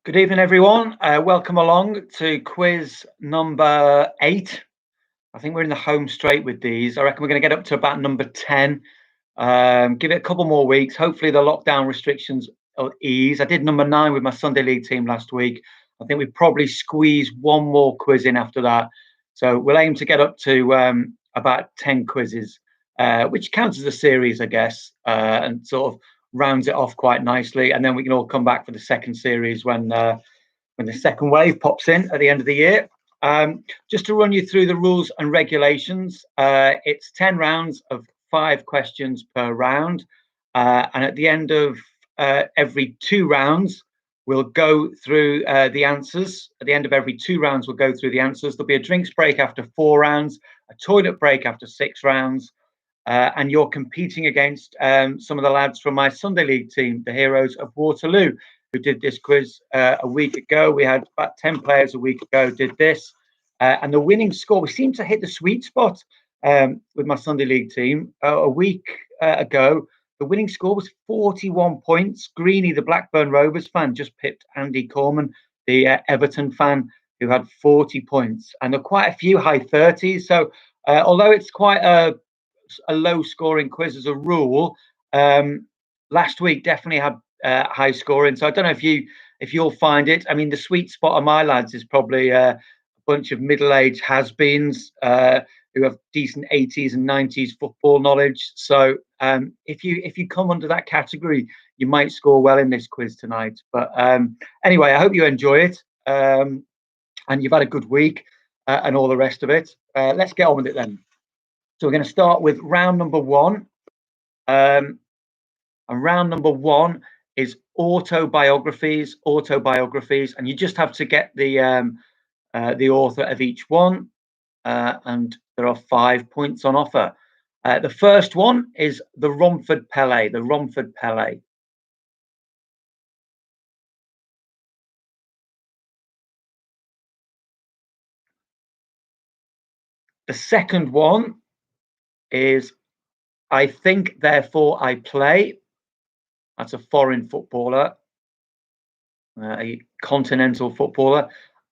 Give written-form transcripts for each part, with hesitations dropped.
Good evening, everyone. Welcome along to quiz number 8. I think we're in the home straight with these. I reckon we're going to get up to about number 10. Give it a couple more weeks. Hopefully, the lockdown restrictions will ease. I did number 9 with my Sunday League team last week. I think we probably squeeze one more quiz in after that. So we'll aim to get up to about 10 quizzes, which counts as a series, I guess, and sort of rounds it off quite nicely. And then we can all come back for the second series when the second wave pops in at the end of the year. Just to run you through the rules and regulations, it's 10 rounds of 5 questions per round. And at the end of every 2 rounds, we'll go through the answers. At the end of every 2 rounds, we'll go through the answers. There'll be a drinks break after 4 rounds, a toilet break after 6 rounds. And you're competing against some of the lads from my Sunday League team, the Heroes of Waterloo, who did this quiz a week ago. We had about 10 players a week ago did this. And the winning score, we seem to hit the sweet spot with my Sunday League team. A week ago, the winning score was 41 points. Greeny, the Blackburn Rovers fan, just pipped Andy Corman, the Everton fan, who had 40 points. And there are quite a few high 30s. So although it's quite a low scoring quiz as a rule, last week definitely had high scoring. So I don't know if you'll find it. I mean, the sweet spot of my lads is probably a bunch of middle-aged has-beens who have decent 80s and 90s football knowledge. So if you come under that category, you might score well in this quiz tonight. But anyway, I hope you enjoy it and you've had a good week and all the rest of it. Let's get on with it then. So we're going to start with round number 1. And round number 1 is autobiographies, and you just have to get the author of each one. And there are 5 points on offer. The first one is the Romford Pele, The second one is I Think, Therefore I Play. That's a foreign footballer, a continental footballer.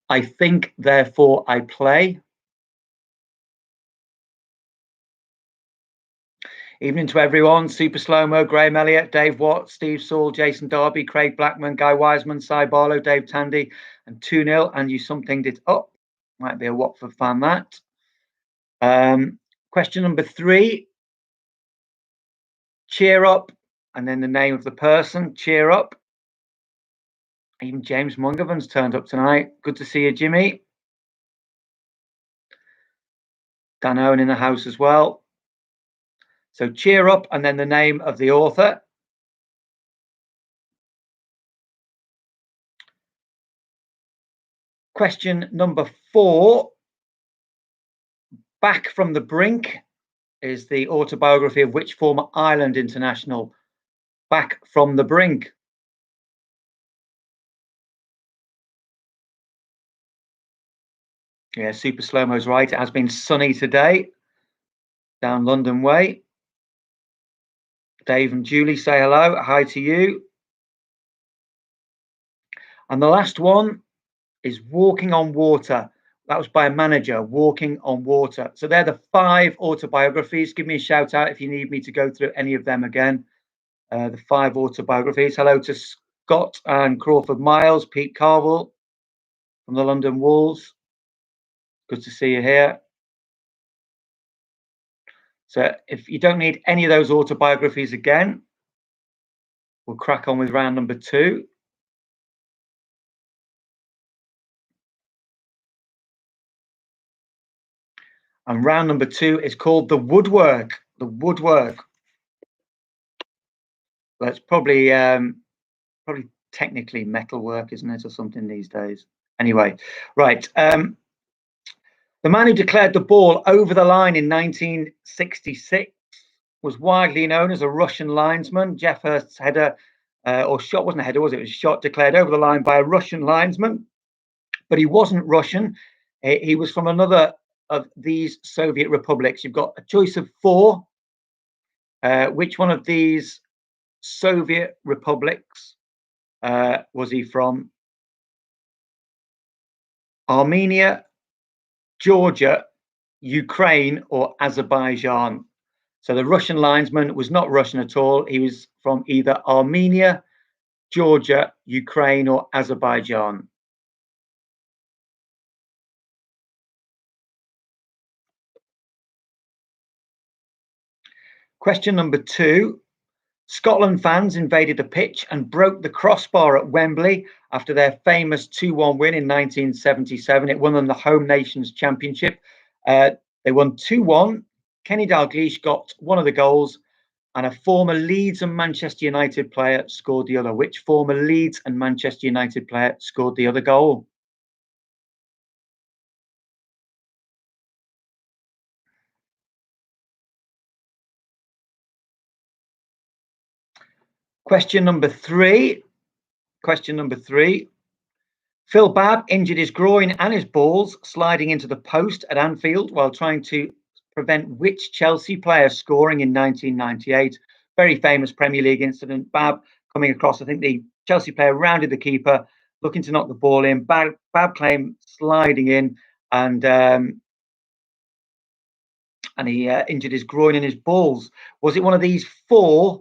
I Think, Therefore I Play. Evening to everyone. Super Slow-Mo, Graham Elliott, Dave Watt, Steve Saul, Jason Darby, Craig Blackman, Guy Wiseman, Cy Barlow, Dave Tandy, and 2-0. And you somethinged it up. Might be a Watford fan, that. Question number 3. Cheer up, and then the name of the person. Cheer up. Even James Mungerman's turned up tonight. Good to see you, Jimmy. Dan Owen in the house as well. So cheer up, and then the name of the author. Question number 4. Back from the Brink is the autobiography of which former Ireland international? Back from the Brink. Yeah, Super Slow-Mo's right. It has been sunny today down London way. Dave and Julie say hello. Hi to you. And the last one is Walking on Water. That was by a manager, Walking on Water. So they're the 5 autobiographies. Give me a shout out if you need me to go through any of them again. The 5 autobiographies. Hello to Scott and Crawford Miles, Pete Carville from the London Wolves. Good to see you here. So if you don't need any of those autobiographies again, we'll crack on with round number 2. And round number 2 is called The Woodwork. The Woodwork. That's probably technically metalwork, isn't it, or something these days? Anyway, right. The man who declared the ball over the line in 1966 was widely known as a Russian linesman. Jeff Hurst's header, or shot, wasn't a header, was it? It was a shot declared over the line by a Russian linesman. But he wasn't Russian. He was from another of these Soviet republics. You've got a choice of 4. Which one of these Soviet republics was he from? Armenia, Georgia, Ukraine, or Azerbaijan. So the Russian linesman was not Russian at all. He was from either Armenia, Georgia, Ukraine, or Azerbaijan. Question number 2. Scotland fans invaded the pitch and broke the crossbar at Wembley after their famous 2-1 win in 1977. It won them the Home Nations Championship. They won 2-1. Kenny Dalglish got one of the goals, and a former Leeds and Manchester United player scored the other. Which former Leeds and Manchester United player scored the other goal? Question number 3. Question number 3. Phil Babb injured his groin and his balls sliding into the post at Anfield while trying to prevent which Chelsea player scoring in 1998. Very famous Premier League incident. Babb coming across, I think the Chelsea player rounded the keeper, looking to knock the ball in. Babb came sliding in, and he injured his groin and his balls. Was it one of these 4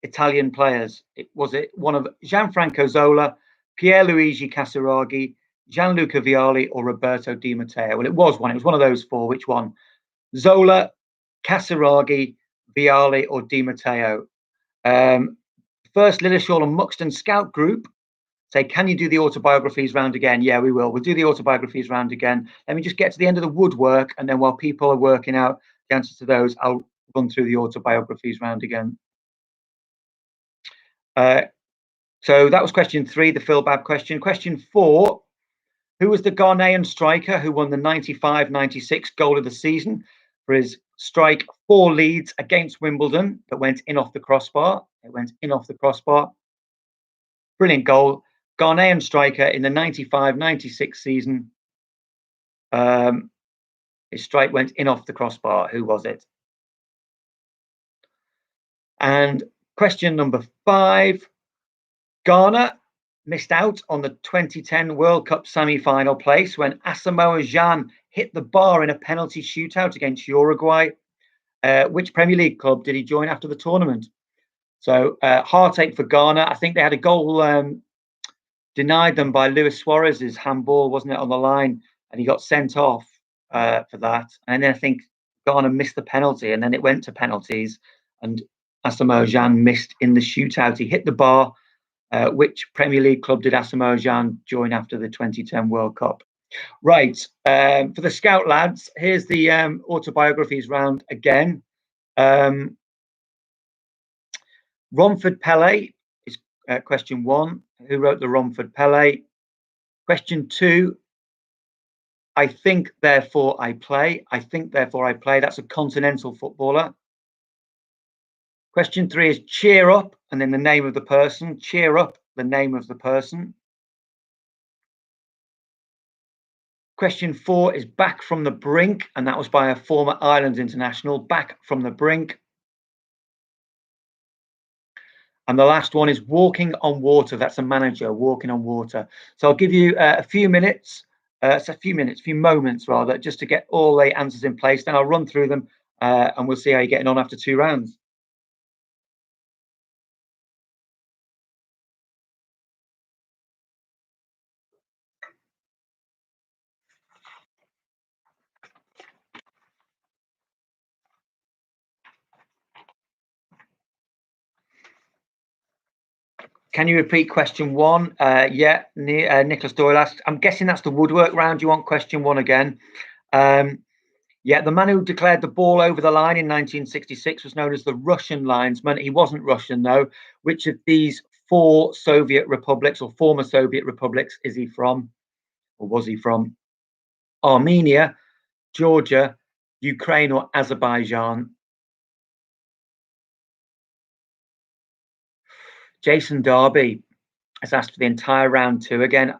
Italian players? Was it one of Gianfranco Zola, Pierluigi Casiraghi, Gianluca Vialli, or Roberto Di Matteo? Well, it was one. It was one of those 4. Which one? Zola, Casiraghi, Vialli, or Di Matteo? First Lilleshall and Muxton Scout Group say, can you do the autobiographies round again? Yeah, we will. We'll do the autobiographies round again. Let me just get to the end of the woodwork, and then while people are working out the answers to those, I'll run through the autobiographies round again. So that was question 3, the Phil Babb question. Question 4, who was the Ghanaian striker who won the 95-96 goal of the season for his strike 4 Leeds against Wimbledon that went in off the crossbar? It went in off the crossbar. Brilliant goal. Ghanaian striker in the 95-96 season. His strike went in off the crossbar. Who was it? And question number 5. Ghana missed out on the 2010 World Cup semi-final place when Asamoah Gyan hit the bar in a penalty shootout against Uruguay. Which Premier League club did he join after the tournament? So heartache for Ghana. I think they had a goal denied them by Luis Suarez's handball, wasn't it, on the line, and he got sent off for that. And then I think Ghana missed the penalty, and then it went to penalties, and Asamoah Gyan missed in the shootout. He hit the bar. Which Premier League club did Asamoah Gyan join after the 2010 World Cup? Right, for the Scout lads, here's the autobiographies round again. Romford Pele is question 1. Who wrote the Romford Pele? Question 2, I think, therefore I play. I think, therefore I play. That's a continental footballer. Question 3 is cheer up, and then the name of the person. Cheer up, the name of the person. Question 4 is back from the brink, and that was by a former Ireland international. Back from the brink. And the last one is walking on water. That's a manager walking on water. So I'll give you a few minutes, few moments rather, just to get all the answers in place. Then I'll run through them, and we'll see how you're getting on after 2 rounds. Can you repeat question 1? Yeah, Nicholas Doyle asked. I'm guessing that's the woodwork round. You want question 1 again? Yeah, the man who declared the ball over the line in 1966 was known as the Russian linesman. He wasn't Russian, though. Which of these 4 Soviet republics or former Soviet republics is he from, or was he from? Armenia, Georgia, Ukraine, or Azerbaijan? Jason Darby has asked for the entire round 2 again.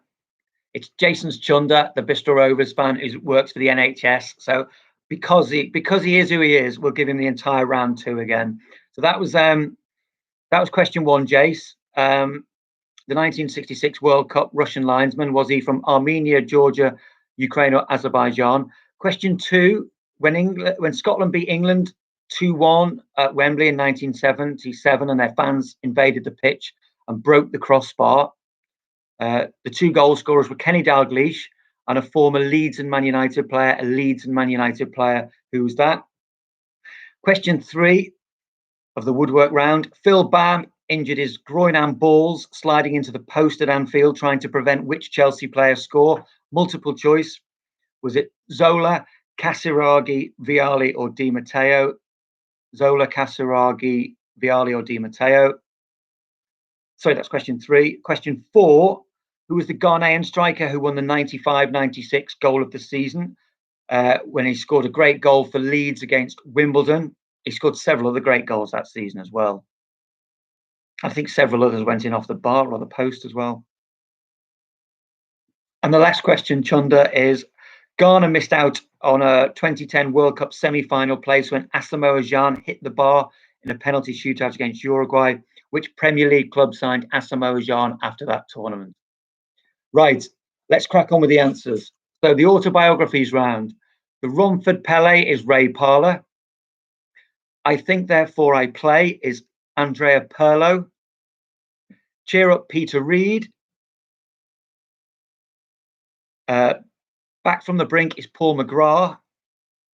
It's Jason's Chunder, the Bristol Rovers fan who works for the NHS. So because he is who he is, we'll give him the entire round 2 again. So that was question 1, Jace. the 1966 World Cup Russian linesman? Was he from Armenia, Georgia, Ukraine, or Azerbaijan? Question 2, when Scotland beat England 2-1 at Wembley in 1977 and their fans invaded the pitch and broke the crossbar, the 2 goal scorers were Kenny Dalglish and a former Leeds and Man United player, Who was that? Question 3 of the woodwork round. Phil Bam injured his groin and balls sliding into the post at Anfield, trying to prevent which Chelsea player score? Multiple choice. Was it Zola, Casiraghi, Vialli, or Di Matteo? Zola, Casiraghi, Vialli, or Di Matteo? Sorry, that's question 3. Question 4. Who was the Ghanaian striker who won the 95-96 goal of the season when he scored a great goal for Leeds against Wimbledon? He scored several other great goals that season as well. I think several others went in off the bar or the post as well. And the last question, Chunda, is Ghana missed out on a 2010 World Cup semi-final place when Asamoah Gyan hit the bar in a penalty shootout against Uruguay. Which Premier League club signed Asamoah Gyan after that tournament? Right, let's crack on with the answers. So the autobiographies round. The Romford Pele is Ray Parlour. I Think Therefore I Play is Andrea Pirlo. Cheer Up Peter Reid. Back from the Brink is Paul McGrath.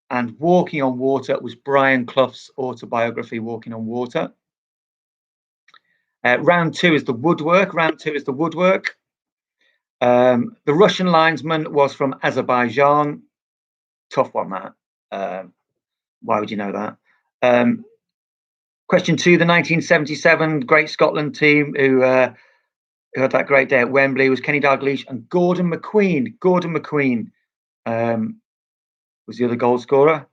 And Walking on Water was Brian Clough's autobiography, Walking on Water. Round 2 is the woodwork. The Russian linesman was from Azerbaijan. Tough one, that. Why would you know that? Question 2, the 1977 Great Scotland team who had that great day at Wembley was Kenny Dalglish and Gordon McQueen. Was the other goal scorer.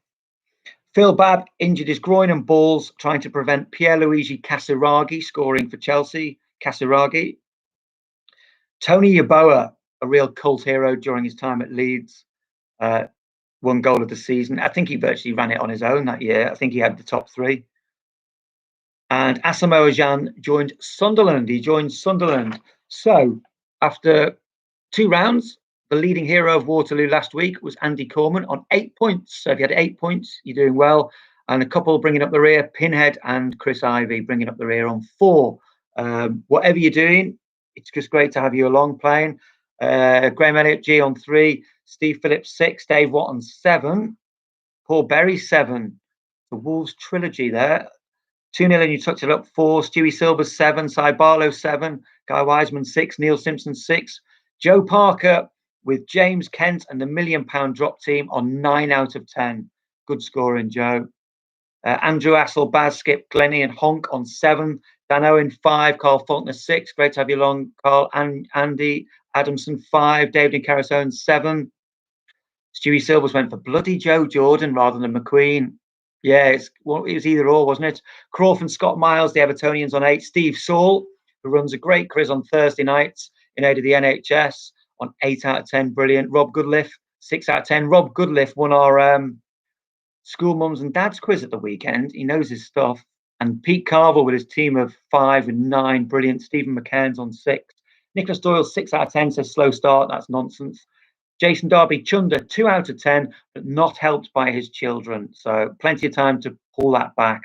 Phil Babb injured his groin and balls trying to prevent Pierluigi Casiraghi scoring for Chelsea. Tony Yeboah, a real cult hero during his time at Leeds, 1 goal of the season. I think he virtually ran it on his own that year. I think he had the top 3. And Asamoah Gyan joined Sunderland. So after 2 rounds, the leading hero of Waterloo last week was Andy Corman on 8 points. So if you had 8 points, you're doing well. And a couple bringing up the rear, Pinhead and Chris Ivey bringing up the rear on 4. Whatever you're doing, it's just great to have you along playing. Graham Elliott G on 3, Steve Phillips 6, Dave Watt on 7, Paul Berry 7. The Wolves trilogy there. 2-0 and you touch it up 4, Stewie Silvers 7, Cy Barlow 7, Guy Wiseman 6, Neil Simpson 6, Joe Parker with James Kent and the £1 Million drop team on 9 out of 10. Good scoring, Joe. Andrew Assel, Baz, Skip, Glennie and Honk on 7, Dan Owen 5, Carl Faulkner 6. Great to have you along, Carl. And Andy Adamson 5, David Carasone 7. Stewie Silvers went for bloody Joe Jordan rather than McQueen. Yeah, it was either or, wasn't it? Crawford Scott Miles, the Evertonians on 8. Steve Saul, who runs a great quiz on Thursday nights in aid of the NHS on 8 out of 10. Brilliant. Rob Goodliff, 6 out of 10. Rob Goodliff won our school mums and dads quiz at the weekend. He knows his stuff. And Pete Carville with his team of 5 and 9. Brilliant. Stephen McCairn's on 6. Nicholas Doyle, 6 out of 10, says slow start. That's nonsense. Jason Darby Chunder, 2 out of 10, but not helped by his children. So plenty of time to pull that back.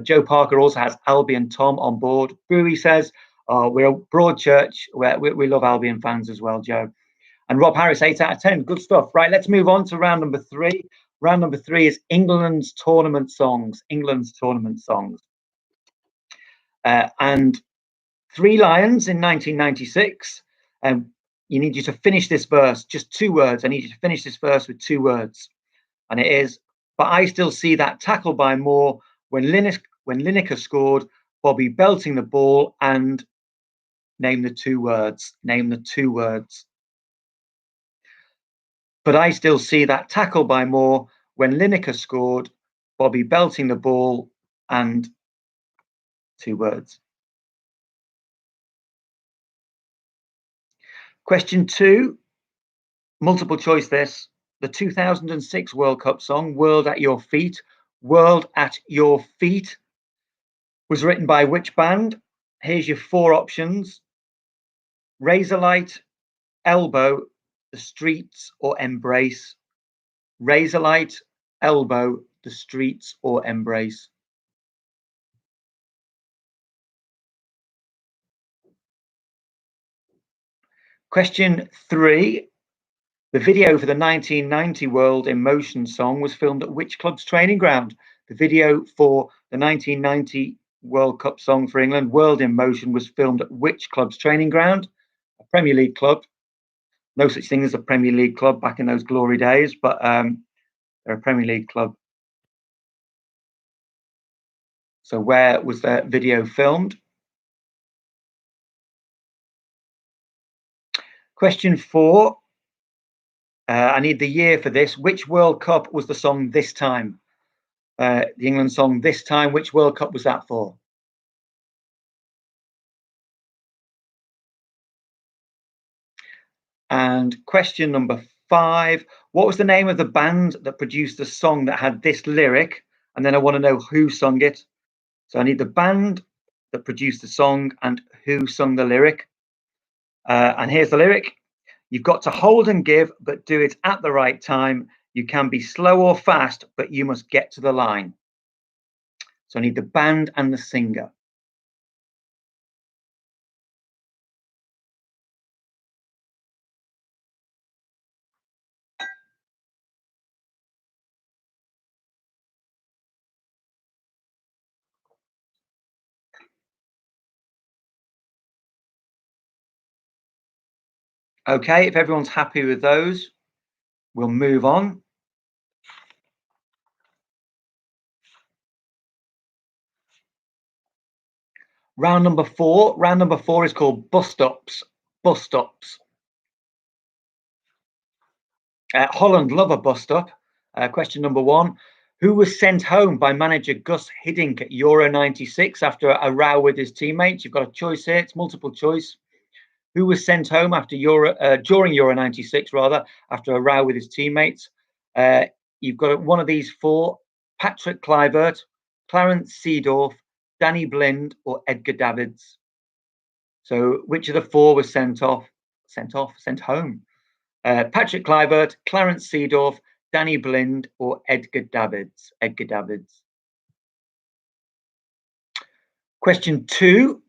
Joe Parker also has Albion Tom on board. Bowie says, we're a broad church. We love Albion fans as well, Joe. And Rob Harris, 8 out of 10. Good stuff. Right, let's move on to round number 3. Round number 3 is England's tournament songs. And Three Lions in 1996. You need you to finish this verse, just 2 words. I need you to finish this verse with 2 words. And it is, but I still see that tackle by Moore when Lineker scored, Bobby belting the ball, and name the 2 words. But I still see that tackle by Moore when Lineker scored, Bobby belting the ball, and 2 words. Question 2, multiple choice this. The 2006 World Cup song, World at Your Feet, was written by which band? Here's your 4 options. Razorlight, elbow, the streets, or embrace. Razorlight, elbow, the streets, or embrace. Question 3. The video for the 1990 World in Motion song was filmed at which club's training ground? The video for the 1990 World Cup song for England, World in Motion, was filmed at which club's training ground? A Premier League club. No such thing as a Premier League club back in those glory days, but they're a Premier League club. So where was the video filmed? Question 4. I need the year for this. Which World Cup was the song This Time? The England song This Time, which World Cup was that for? And question number 5. What was the name of the band that produced the song that had this lyric? And then I want to know who sung it. So I need the band that produced the song and who sung the lyric. And here's the lyric. You've got to hold and give, but do it at the right time. You can be slow or fast, but you must get to the line. So I need the band and the singer. Okay, if everyone's happy with those, we'll move on. Round number 4. Round number 4 is called bus stops. Bus stops. Holland love a bus stop. Question number 1. Who was sent home by manager Gus Hiddink at Euro 96 after a row with his teammates? You've got a choice here. It's multiple choice. Who was sent home after during Euro 96, rather, after a row with his teammates? You've got one of these 4. Patrick Kluivert, Clarence Seedorf, Danny Blind, or Edgar Davids. So which of the 4 was sent home? Patrick Kluivert, Clarence Seedorf, Danny Blind, or Edgar Davids. Edgar Davids. Question 2.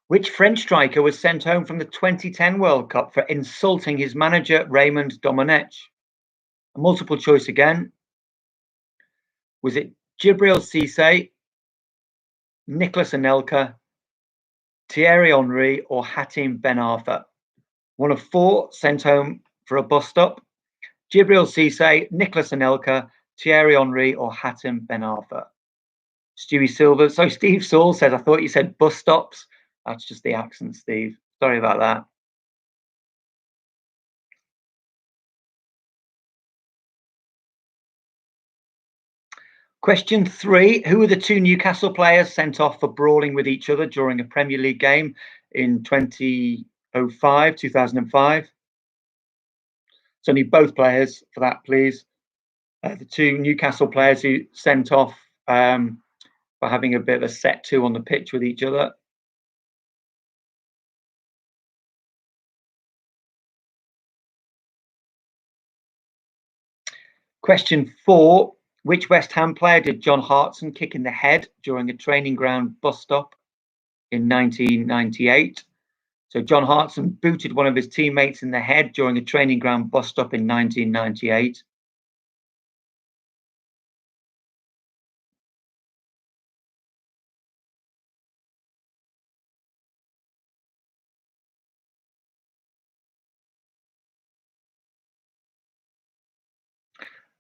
Which French striker was sent home from the 2010 World Cup for insulting his manager, Raymond Domenech? A multiple choice again. Was it Djibril Cissé, Nicolas Anelka, Thierry Henry, or Hatem Ben Arfa? One of 4 sent home for a bus stop. Djibril Cissé, Nicolas Anelka, Thierry Henry, or Hatem Ben Arfa? Stewie Silver. So Steve Saul says, I thought you said bus stops. That's just the accent, Steve. Sorry about that. Question 3. Who were the 2 Newcastle players sent off for brawling with each other during a Premier League game in 2005? So need both players for that, please. The 2 Newcastle players who sent off for having a bit of a set to on the pitch with each other. Question 4. Which West Ham player did John Hartson kick in the head during a training ground bus stop in 1998? So John Hartson booted one of his teammates in the head during a training ground bus stop in 1998.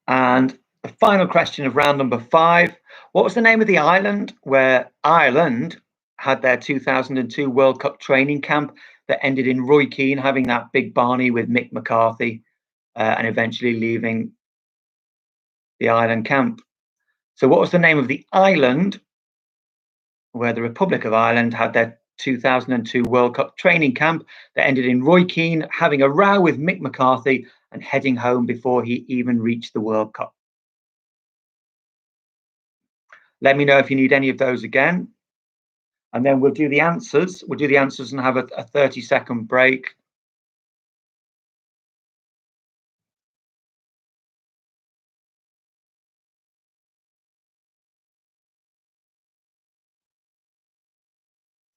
And the final question of round number 5. What was the name of the island where Ireland had their 2002 World Cup training camp that ended in Roy Keane having that big Barney with Mick McCarthy and eventually leaving the island camp? So what was the name of the island where the Republic of Ireland had their 2002 World Cup training camp that ended in Roy Keane having a row with Mick McCarthy and heading home before he even reached the World Cup? Let me know if you need any of those again. and then we'll do the answers. We'll do the answers and have a 30-second break.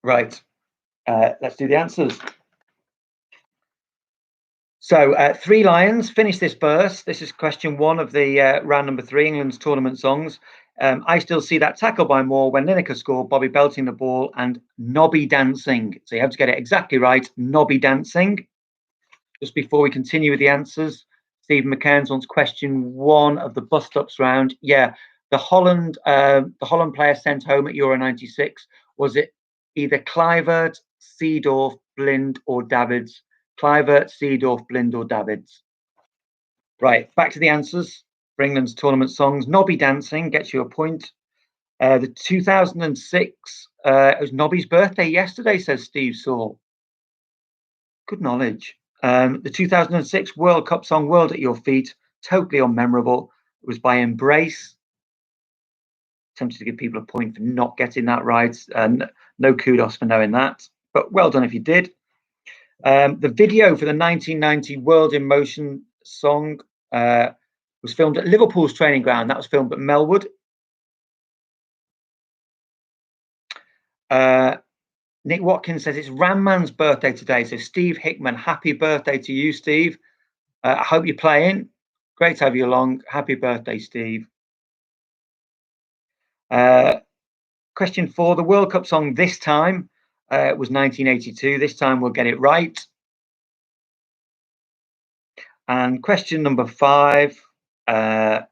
Right, let's do the answers. So, Three Lions, finish this verse. This is question 1 of the round number 3, England's tournament songs. I still see that tackle by Moore when Lineker scored, Bobby belting the ball, and Nobby dancing. So you have to get it exactly right, Nobby dancing. Just before we continue with the answers, Stephen McCairns wants question 1 of the bust-ups round. Yeah, the Holland player sent home at Euro 96, was it either Kluivert, Seedorf, Blind, or Davids? Kluivert, Seedorf, Blind, or Davids? Right, back to the answers for England's tournament songs. Nobby dancing gets you a point. The 2006, it was Nobby's birthday yesterday, says Steve Saul. Good knowledge. The 2006 World Cup song World at Your Feet, totally unmemorable. It was by Embrace. Tempted to give people a point for not getting that right. No kudos for knowing that, but well done if you did. The video for the 1990 World in Motion song was filmed at Liverpool's training ground. That was filmed at Melwood. Nick Watkins says it's Ramman's birthday today. So Steve Hickman, happy birthday to you, Steve. I hope you're playing. Great to have you along. Happy birthday, Steve. Question 4, the World Cup song this time was 1982. This time we'll get it right. And question number 5, the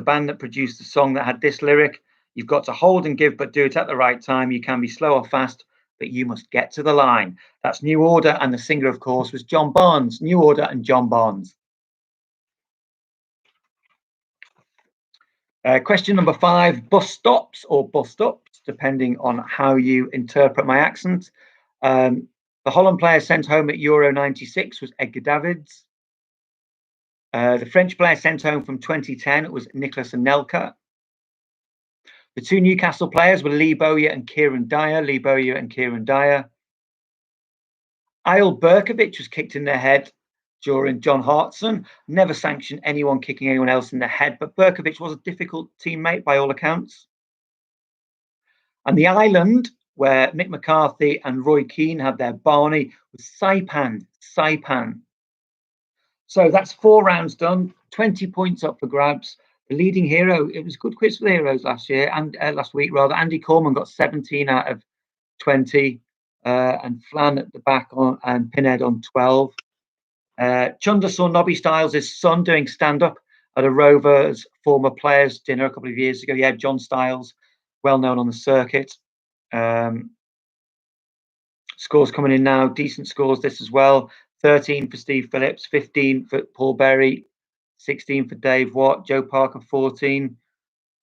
band that produced the song that had this lyric, you've got to hold and give, but do it at the right time. You can be slow or fast, but you must get to the line. That's New Order, and the singer, of course, was John Barnes. New Order and John Barnes. Question number 5, bus stops or bus stops, depending on how you interpret my accent. The Holland player sent home at Euro 96 was Edgar Davids. The French player sent home from 2010 was Nicolas Anelka. The 2 Newcastle players were Lee Bowyer and Kieran Dyer. Lee Bowyer and Kieran Dyer. Eyal Berkovic was kicked in the head during John Hartson. Never sanctioned anyone kicking anyone else in the head, but Berkovic was a difficult teammate by all accounts. And the island where Mick McCarthy and Roy Keane had their Barney was Saipan. So that's 4 rounds done, 20 points up for grabs. The leading hero, it was a good quiz for the heroes last week. Andy Corman got 17 out of 20, and Flan at the back and Pinhead on 12. Chunder saw Nobby Styles' son doing stand-up at a Rovers former players dinner a couple of years ago. Yeah, John Styles, well known on the circuit. Scores coming in now, decent scores this as well. 13 for Steve Phillips, 15 for Paul Berry, 16 for Dave Watt, Joe Parker 14,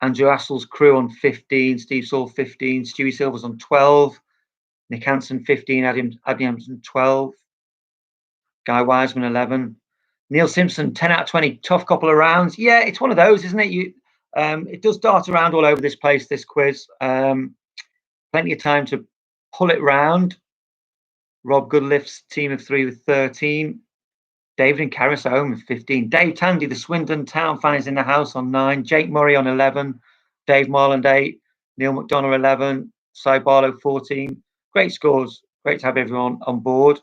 Andrew Assell's crew on 15, Steve Saul 15, Stewie Silvers on 12, Nick Hansen 15, Adam Hampson 12, Guy Wiseman 11, Neil Simpson 10 out of 20, tough couple of rounds. Yeah, it's one of those, isn't it? It does dart around all over this place, this quiz. Plenty of time to pull it round. Rob Goodlift's team of 3 with 13. David and Caris at home with 15. Dave Tandy, the Swindon Town fan, is in the house on 9. Jake Murray on 11. Dave Marland 8. Neil McDonough 11. Cy Barlow 14. Great scores. Great to have everyone on board.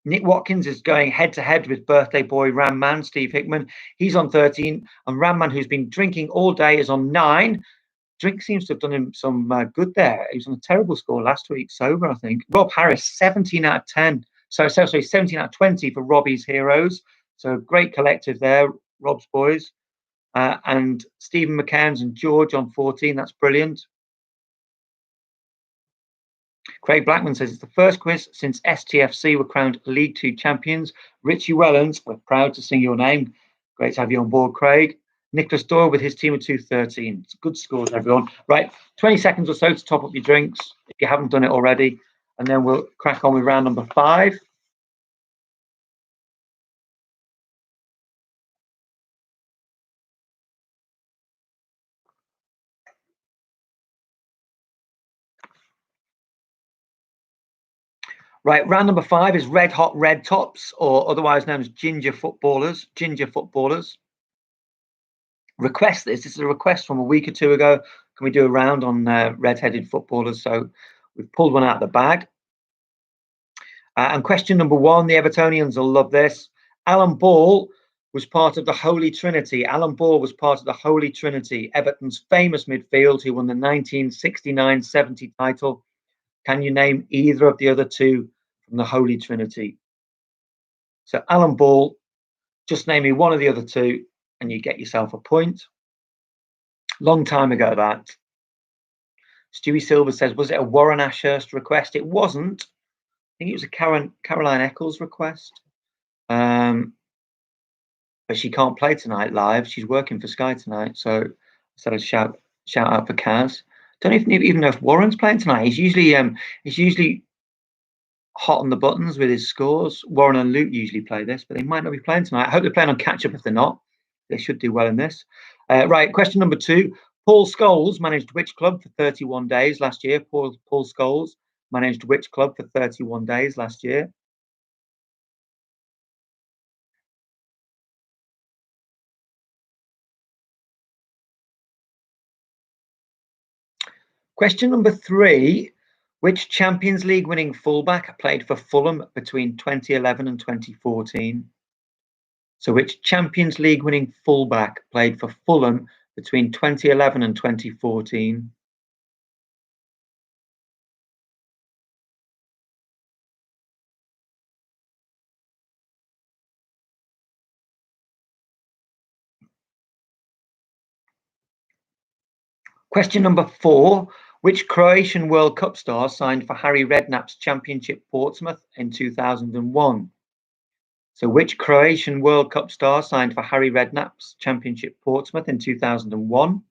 Nick Watkins is going head-to-head with birthday boy Ramman, Steve Hickman. He's on 13. And Ramman, who's been drinking all day, is on 9. Drink seems to have done him some good there. He was on a terrible score last week, sober, I think. Rob Harris, 17 out of 10. Sorry, 17 out of 20 for Robbie's Heroes. So great collective there, Rob's boys. And Stephen McCairns and George on 14. That's brilliant. Craig Blackman says it's the first quiz since STFC were crowned League 2 champions. Richie Wellens, we're proud to sing your name. Great to have you on board, Craig. Nicholas Doyle with his team of 213. It's good scores, everyone. Right, 20 seconds or so to top up your drinks if you haven't done it already. And then we'll crack on with round number 5. Right, round number 5 is red hot red tops, or otherwise known as ginger footballers. Ginger footballers. Request this. This is a request from a week or two ago. Can we do a round on red-headed footballers? So we've pulled one out of the bag. And question number 1, the Evertonians will love this. Alan Ball was part of the Holy Trinity. Alan Ball was part of the Holy Trinity, Everton's famous midfield who won the 1969-70 title. Can you name either of the other two from the Holy Trinity? So Alan Ball, just name me one of the other two and you get yourself a point. Long time ago that. Stewie Silver says, was it a Warren Ashurst request? It wasn't. I think it was a Caroline Eccles request. But she can't play tonight live. She's working for Sky tonight. So I said I'd shout out for Kaz. Don't even know if Warren's playing tonight. He's usually hot on the buttons with his scores. Warren and Luke usually play this, but they might not be playing tonight. I hope they're playing on catch up. If they're not, they should do well in this. Right, question number 2. Paul Scholes managed which club for 31 days last year? Paul Scholes managed which club for 31 days last year? Question number 3. Which Champions League winning fullback played for Fulham between 2011 and 2014? So which Champions League winning fullback played for Fulham between 2011 and 2014? Question number 4. Which Croatian World Cup star signed for Harry Redknapp's Championship Portsmouth in 2001? So which Croatian World Cup star signed for Harry Redknapp's Championship Portsmouth in 2001?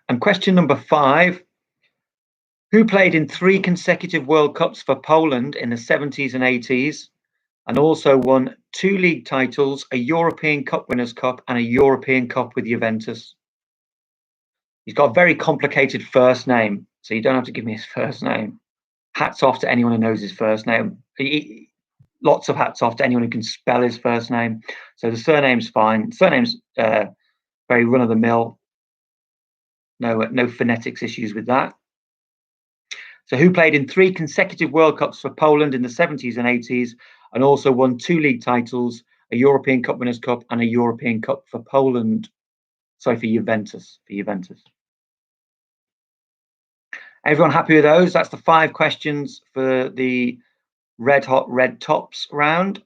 And question number 5. Who played in 3 consecutive World Cups for Poland in the 70s and 80s and also won 2 league titles, a European Cup Winners' Cup and a European Cup with Juventus? He's got a very complicated first name, so you don't have to give me his first name. Hats off to anyone who knows his first name. Lots of hats off to anyone who can spell his first name. So the surname's fine. Surname's very run-of-the-mill. No phonetics issues with that. So who played in 3 consecutive World Cups for Poland in the 70s and 80s and also won 2 league titles, a European Cup Winners' Cup and a European Cup for Poland? Sorry, for Juventus. Everyone happy with those? That's the 5 questions for the red hot red tops round.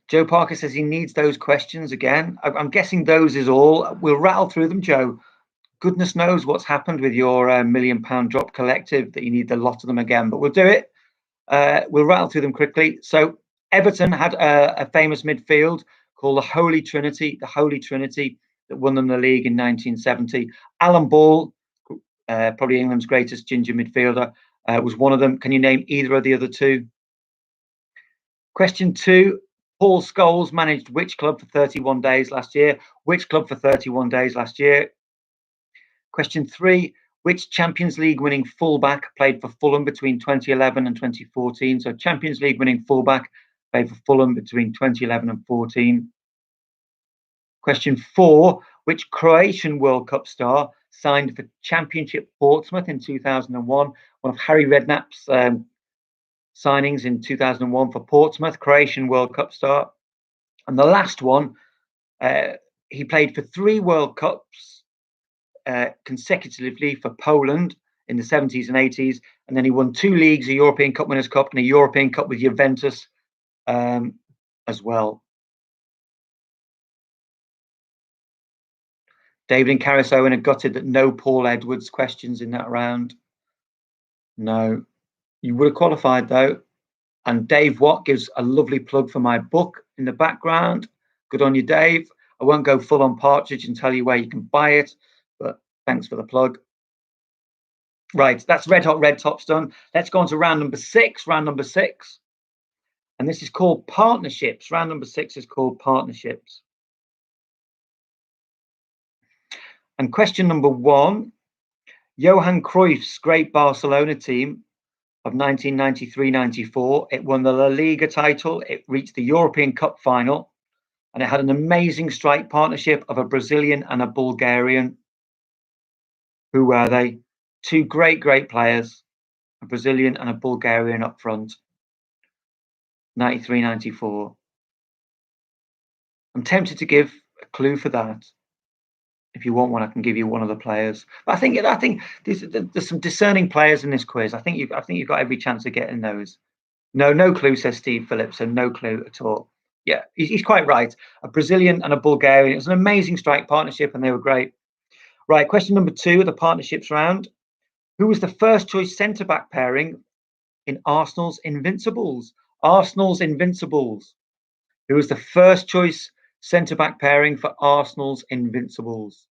Joe Parker says he needs those questions again. I'm guessing those is all. We'll rattle through them, Joe. Goodness knows what's happened with your £1 million drop collective that you need a lot of them again, but we'll do it. We'll rattle through them quickly. So Everton had a famous midfield called the Holy Trinity that won them the league in 1970. Alan Ball, probably England's greatest ginger midfielder, was one of them. Can you name either of the other two? Question 2. Paul Scholes managed which club for 31 days last year? Which club for 31 days last year? Question 3. Which Champions League winning fullback played for Fulham between 2011 and 2014? So Champions League winning fullback played for Fulham between 2011 and 14. Question 4. Which Croatian World Cup star signed for Championship Portsmouth in 2001? One of Harry Redknapp's signings in 2001 for Portsmouth, Croatian World Cup star. And the last one, he played for 3 World Cups consecutively for Poland in the 70s and 80s, and then he won 2 leagues, a European Cup Winners' Cup and a European Cup with Juventus as well. David and Caris Owen are gutted that no Paul Edwards questions in that round. No. You would have qualified though. And Dave Watt gives a lovely plug for my book in the background. Good on you, Dave. I won't go full on partridge and tell you where you can buy it, but thanks for the plug. Right, that's Red Hot Red Top's done. Let's go on to round number 6. Round number 6. And this is called partnerships. Round number 6 is called partnerships. And question number 1, Johan Cruyff's great Barcelona team of 1993-94, it won the La Liga title, it reached the European Cup final, and it had an amazing strike partnership of a Brazilian and a Bulgarian. Who were they? Two great players, a Brazilian and a Bulgarian up front. 93-94. I'm tempted to give a clue for that. If you want one, I can give you one of the players. But I think there's some discerning players in this quiz. I think you've got every chance of getting those. No clue, says Steve Phillips, and no clue at all. Yeah, he's quite right. A Brazilian and a Bulgarian. It was an amazing strike partnership, and they were great. Right, question number 2 of the partnerships round. Who was the first choice centre-back pairing in Arsenal's Invincibles? Arsenal's Invincibles. Who was the first choice centre-back pairing for Arsenal's Invincibles?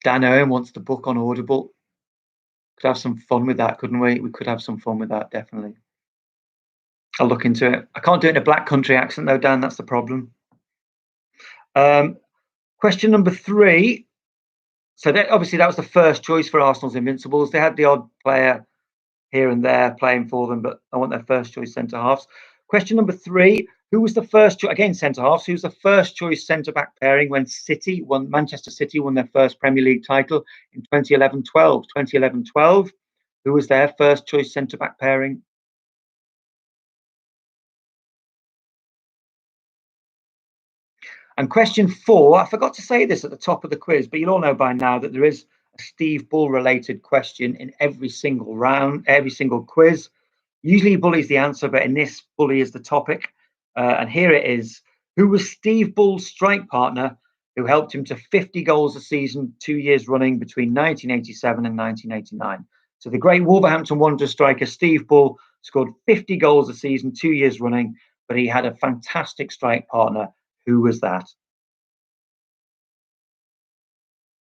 Dan Owen wants the book on Audible. Could have some fun with that, couldn't we? We could have some fun with that, definitely. I'll look into it. I can't do it in a black country accent, though, Dan. That's the problem. Question number 3. So obviously that was the first choice for Arsenal's Invincibles. They had the odd player here and there playing for them, but I want their first choice centre-halves. Question number 3. Who was the first choice, again, centre-halves, who was the first choice centre-back pairing when Manchester City won their first Premier League title in 2011-12? 2011-12, who was their first choice centre-back pairing? And question 4, I forgot to say this at the top of the quiz, but you'll all know by now that there is a Steve Bull related question in every single round, every single quiz. Usually Bully's the answer, but in this, Bully is the topic. And here it is. Who was Steve Bull's strike partner who helped him to 50 goals a season 2 years running between 1987 and 1989? So the great Wolverhampton Wanderers striker Steve Bull scored 50 goals a season 2 years running, but he had a fantastic strike partner. Who was that?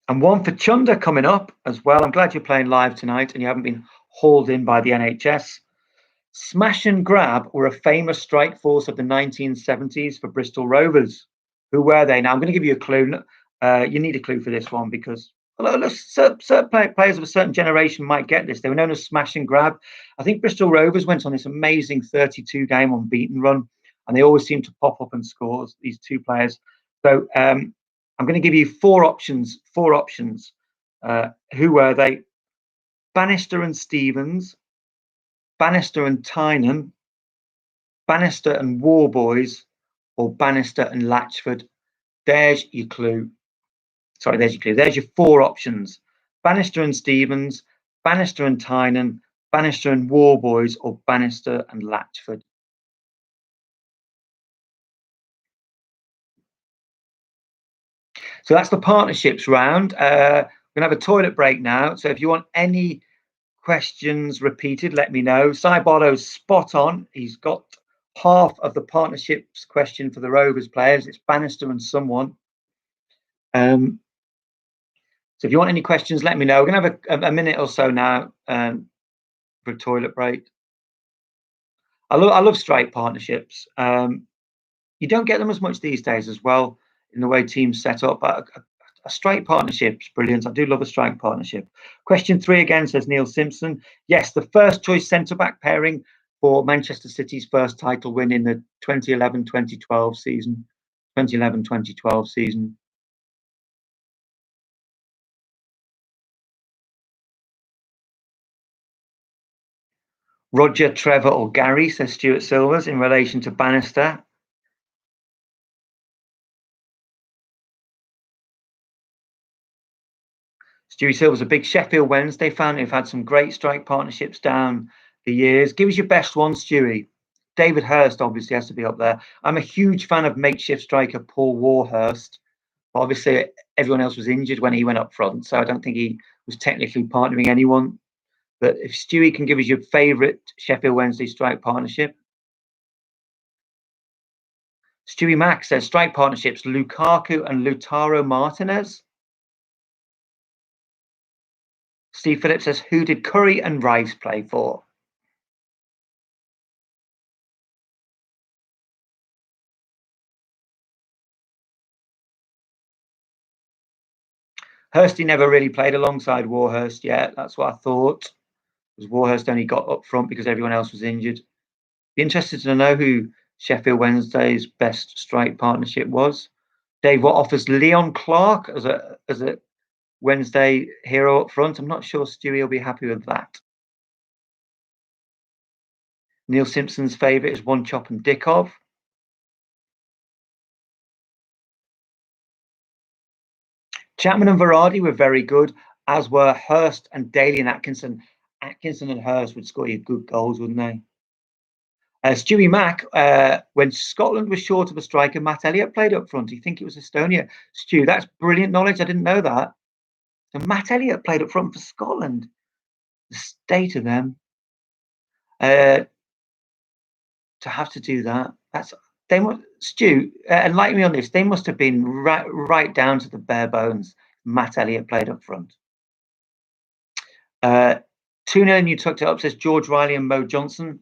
And one for Chunder coming up as well. I'm glad you're playing live tonight and you haven't been hauled in by the NHS. Smash and Grab were a famous strike force of the 1970s for Bristol Rovers. Who were they? Now, I'm going to give you a clue. You need a clue for this one because certain players of a certain generation might get this. They were known as Smash and Grab. I think Bristol Rovers went on this amazing 32-game unbeaten run, and they always seem to pop up and score, these two players. So I'm going to give you 4 options. Who were they? Bannister and Stevens, Bannister and Tynan, Bannister and Warboys, or Bannister and Latchford. There's your clue. Sorry, there's your clue. There's your 4 options. Bannister and Stevens, Bannister and Tynan, Bannister and Warboys, or Bannister and Latchford. So that's the partnerships round. We're going to have a toilet break now. So if you want any questions repeated, let me know. Cy Barlow's spot on. He's got half of the partnerships question for the Rovers players. It's Bannister and someone. So if you want any questions, let me know. We're going to have a minute or so now for a toilet break. I love strike partnerships. You don't get them as much these days as well in the way teams set up. But a strike partnership's brilliant. I do love a strike partnership. Question 3 again, says Neil Simpson. Yes, the first choice centre-back pairing for Manchester City's first title win in the 2011-2012 season. 2011-2012 season. Roger, Trevor, or Gary, says Stuart Silvers, in relation to Bannister. Stewie Silver's a big Sheffield Wednesday fan who've had some great strike partnerships down the years. Give us your best one, Stewie. David Hurst obviously has to be up there. I'm a huge fan of makeshift striker Paul Warhurst. But obviously, everyone else was injured when he went up front, so I don't think he was technically partnering anyone. But if Stewie can give us your favourite Sheffield Wednesday strike partnership. Stewie Mack says strike partnerships, Lukaku and Lautaro Martinez. Steve Phillips says, who did Curry and Rice play for? Hursty never really played alongside Warhurst yet. That's what I thought. Because Warhurst only got up front because everyone else was injured. Be interested to know who Sheffield Wednesday's best strike partnership was. Dave, what offers Leon Clark as a Wednesday hero up front? I'm not sure Stewie will be happy with that. Neil Simpson's favourite is One Chop and Dickov. Chapman and Varady were very good, as were Hurst and Daly and Atkinson. Atkinson and Hurst would score you good goals, wouldn't they? Stewie Mack, when Scotland was short of a striker, Matt Elliott played up front. You think it was Estonia? Stu, that's brilliant knowledge. I didn't know that. So Matt Elliott played up front for Scotland. The state of them. To have to do that. They must, Stu, enlighten me on this. They must have been right down to the bare bones. Matt Elliott played up front. 2-0 and you tucked it up, says George Riley and Mo Johnson.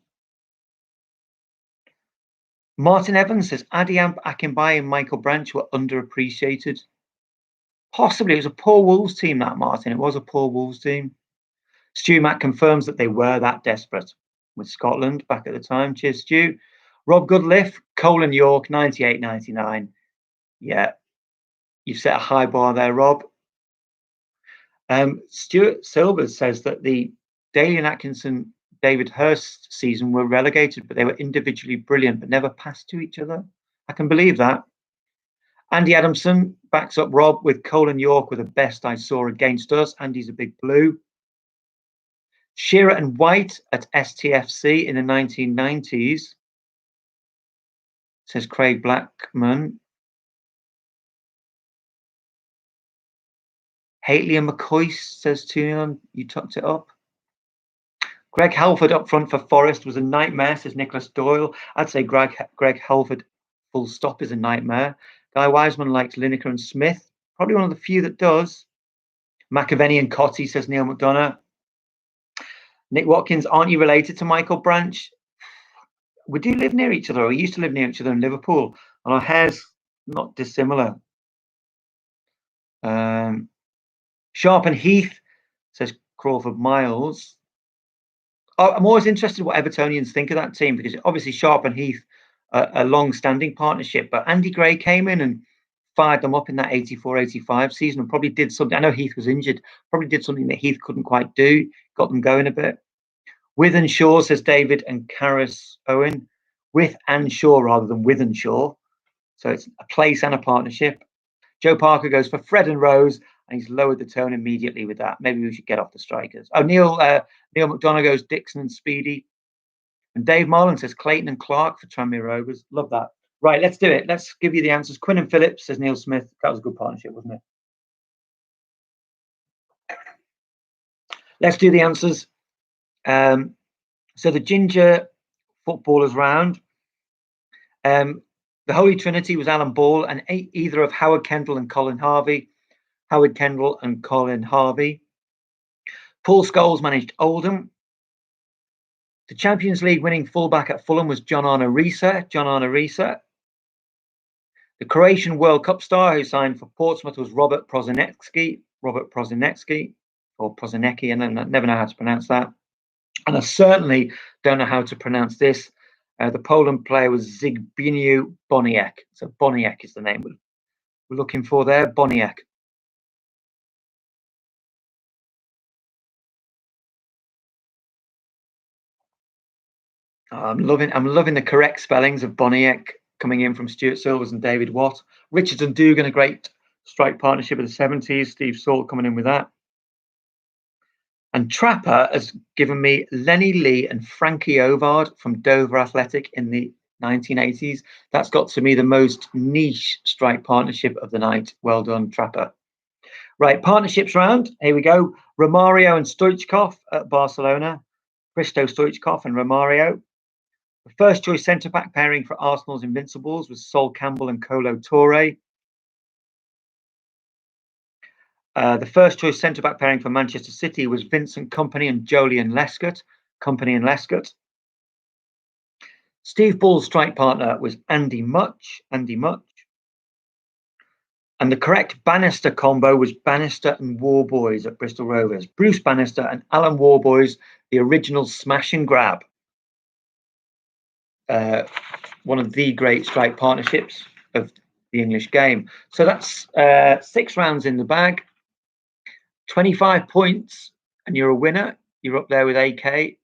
Martin Evans says Adiamp, Akinbaye and Michael Branch were underappreciated. Possibly. It was a poor Wolves team, that, Martin. It was a poor Wolves team. Stu Mack confirms that they were that desperate with Scotland back at the time. Cheers, Stu. Rob Goodliff, Colin York, 98-99. Yeah, you've set a high bar there, Rob. Stuart Silvers says that the Daly and Atkinson, David Hurst season were relegated, but they were individually brilliant, but never passed to each other. I can believe that. Andy Adamson backs up Rob with Colin York were the best I saw against us. Andy's a big blue. Shearer and White at STFC in the 1990s, says Craig Blackman. Haitley and McCoy, says Tunion. You tucked it up. Greg Halford up front for Forest was a nightmare, says Nicholas Doyle. I'd say Greg Halford, full stop, is a nightmare. Guy Wiseman likes Lineker and Smith. Probably one of the few that does. McAvenny and Cotty, says Neil McDonough. Nick Watkins, aren't you related to Michael Branch? We do live near each other. Or we used to live near each other in Liverpool. And our hair's not dissimilar. Sharp and Heath, says Crawford Miles. I'm always interested in what Evertonians think of that team, because obviously Sharp and Heath are a long-standing partnership, but Andy Gray came in and fired them up in that 84-85 season and probably did something. I know Heath was injured, probably did something that Heath couldn't quite do, got them going a bit. With and Shaw, says David and Karis Owen. With and Shaw rather than with and Shaw. So it's a place and a partnership. Joe Parker goes for Fred and Rose, and he's lowered the tone immediately with that. Maybe we should get off the strikers. Oh, Neil McDonough goes Dixon and Speedy. And Dave Marlin says Clayton and Clark for Tranmere Rovers. Love that. Right, let's do it. Let's give you the answers. Quinn and Phillips, says Neil Smith. That was a good partnership, wasn't it? Let's do the answers. So the Ginger Footballers round. The Holy Trinity was Alan Ball and either of Howard Kendall and Colin Harvey. Howard Kendall and Colin Harvey. Paul Scholes managed Oldham. The Champions League winning fullback at Fulham was John Arne Riise. The Croatian World Cup star who signed for Portsmouth was Robert Prosinecki, or Prosinecki, and I never know how to pronounce that. And I certainly don't know how to pronounce this. The Poland player was Zbigniew Boniek. So Boniek is the name we're looking for there, Boniek. I'm loving the correct spellings of Boniek coming in from Stuart Silvers and David Watt. Richards and Dugan, a great strike partnership of the 70s. Steve Salt coming in with that. And Trapper has given me Lenny Lee and Frankie Ovard from Dover Athletic in the 1980s. That's got to me the most niche strike partnership of the night. Well done, Trapper. Right, partnerships round. Here we go. Romario and Stoichkov at Barcelona. Christo Stoichkov and Romario. The first choice centre-back pairing for Arsenal's Invincibles was Sol Campbell and Kolo Touré. The first choice centre-back pairing for Manchester City was Vincent Kompany and Joleon Lescott. Steve Bull's strike partner was Andy Much. And the correct Bannister combo was Bannister and Warboys at Bristol Rovers. Bruce Bannister and Alan Warboys, the original smash and grab. One of the great strike partnerships of the English game. So that's 6 rounds in the bag. 25 points and you're a winner. You're up there with AK.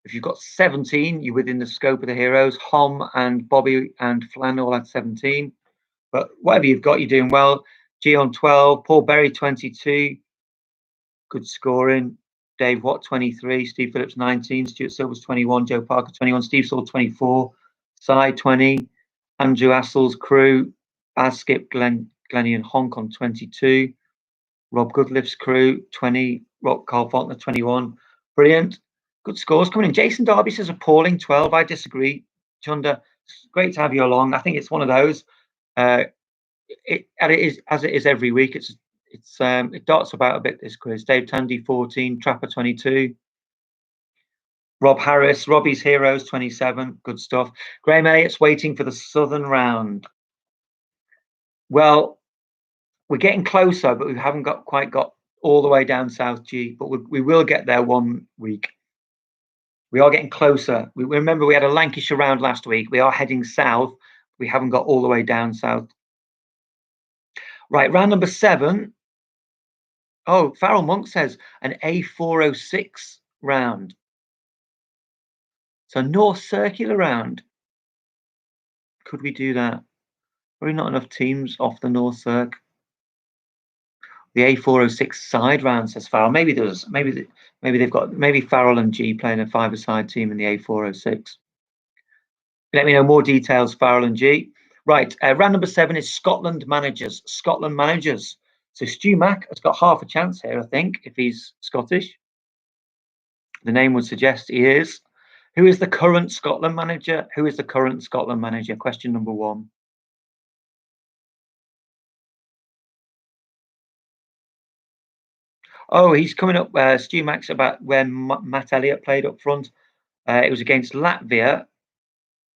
If you've got 17, you're within the scope of the heroes. Hom and Bobby and Flan all had 17. But whatever you've got, you're doing well. G on 12, Paul Berry 22. Good scoring. Dave Watt 23, Steve Phillips 19, Stuart Silvers 21, Joe Parker 21, Steve Saul 24, Cy 20, Andrew Assels crew, Baz Skip, Glennie and Honk on 22. Rob Goodliff's crew, 20. Carl Faulkner, 21. Brilliant. Good scores coming in. Jason Darby says appalling, 12. I disagree. Chunda, it's great to have you along. I think it's one of those. It is as it is every week. It darts about a bit, this quiz. Dave Tandy, 14. Trapper, 22. Rob Harris, Robbie's Heroes, 27. Good stuff. Graham Elliott's waiting for the Southern round. Well, we're getting closer, but we haven't quite got all the way down South G, but we will get there one week. We are getting closer. We remember we had a Lancashire round last week. We are heading south. We haven't got all the way down south. Right, round number 7. Oh, Farrell Monk says an A406 round. So North Circular round. Could we do that? Probably not enough teams off the North Circ. The A406 side round, says Farrell. Maybe Farrell and G playing a 5-a-side team in the A406. Let me know more details, Farrell and G. Right, round number 7 is Scotland managers. So Stu Mack has got half a chance here, I think, if he's Scottish. The name would suggest he is. Who is the current Scotland manager? Question number 1. Oh, he's coming up. Stu Mack's about where Matt Elliott played up front. It was against Latvia.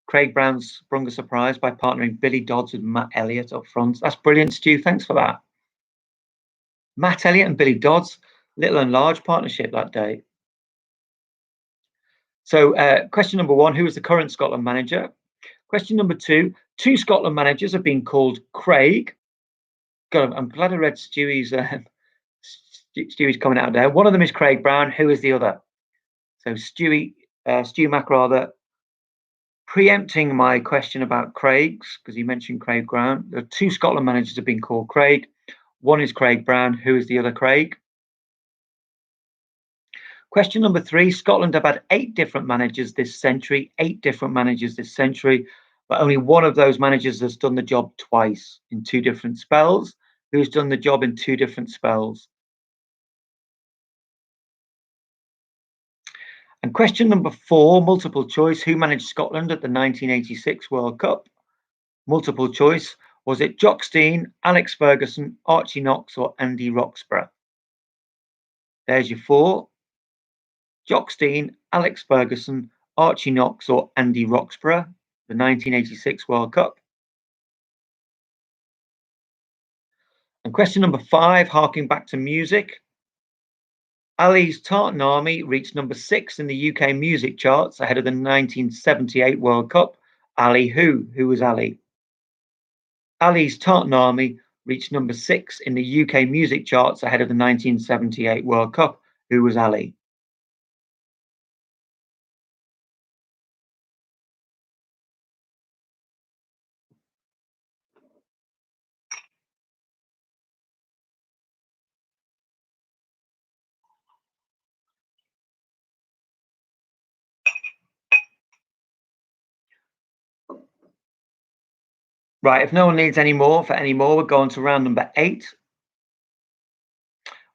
Craig Brown sprung a surprise by partnering Billy Dodds with Matt Elliott up front. That's brilliant, Stu. Thanks for that. Matt Elliott and Billy Dodds, little and large partnership that day. So question number 1, who is the current Scotland manager? Question number 2, 2 Scotland managers have been called Craig. God, I'm glad I read Stewie's coming out there. One of them is Craig Brown. Who is the other? So Stu Mack rather, preempting my question about Craig's, because he mentioned Craig Brown. The 2 Scotland managers have been called Craig. One is Craig Brown. Who is the other Craig? Question number 3, Scotland have had 8 different managers this century, but only one of those managers has done the job twice in 2 different spells. Who's done the job in 2 different spells? And question number 4, multiple choice, who managed Scotland at the 1986 World Cup? Multiple choice, was it Jock Stein, Alex Ferguson, Archie Knox, or Andy Roxburgh? There's your 4. Jock Stein, Alex Ferguson, Archie Knox, or Andy Roxburgh, the 1986 World Cup. And question number 5, harking back to music. Ali's Tartan Army reached number 6 in the UK music charts ahead of the 1978 World Cup. Ali who? Who was Ali? Ali's Tartan Army reached number 6 in the UK music charts ahead of the 1978 World Cup. Who was Ali? Right, if no one needs any more, we're going to round number 8.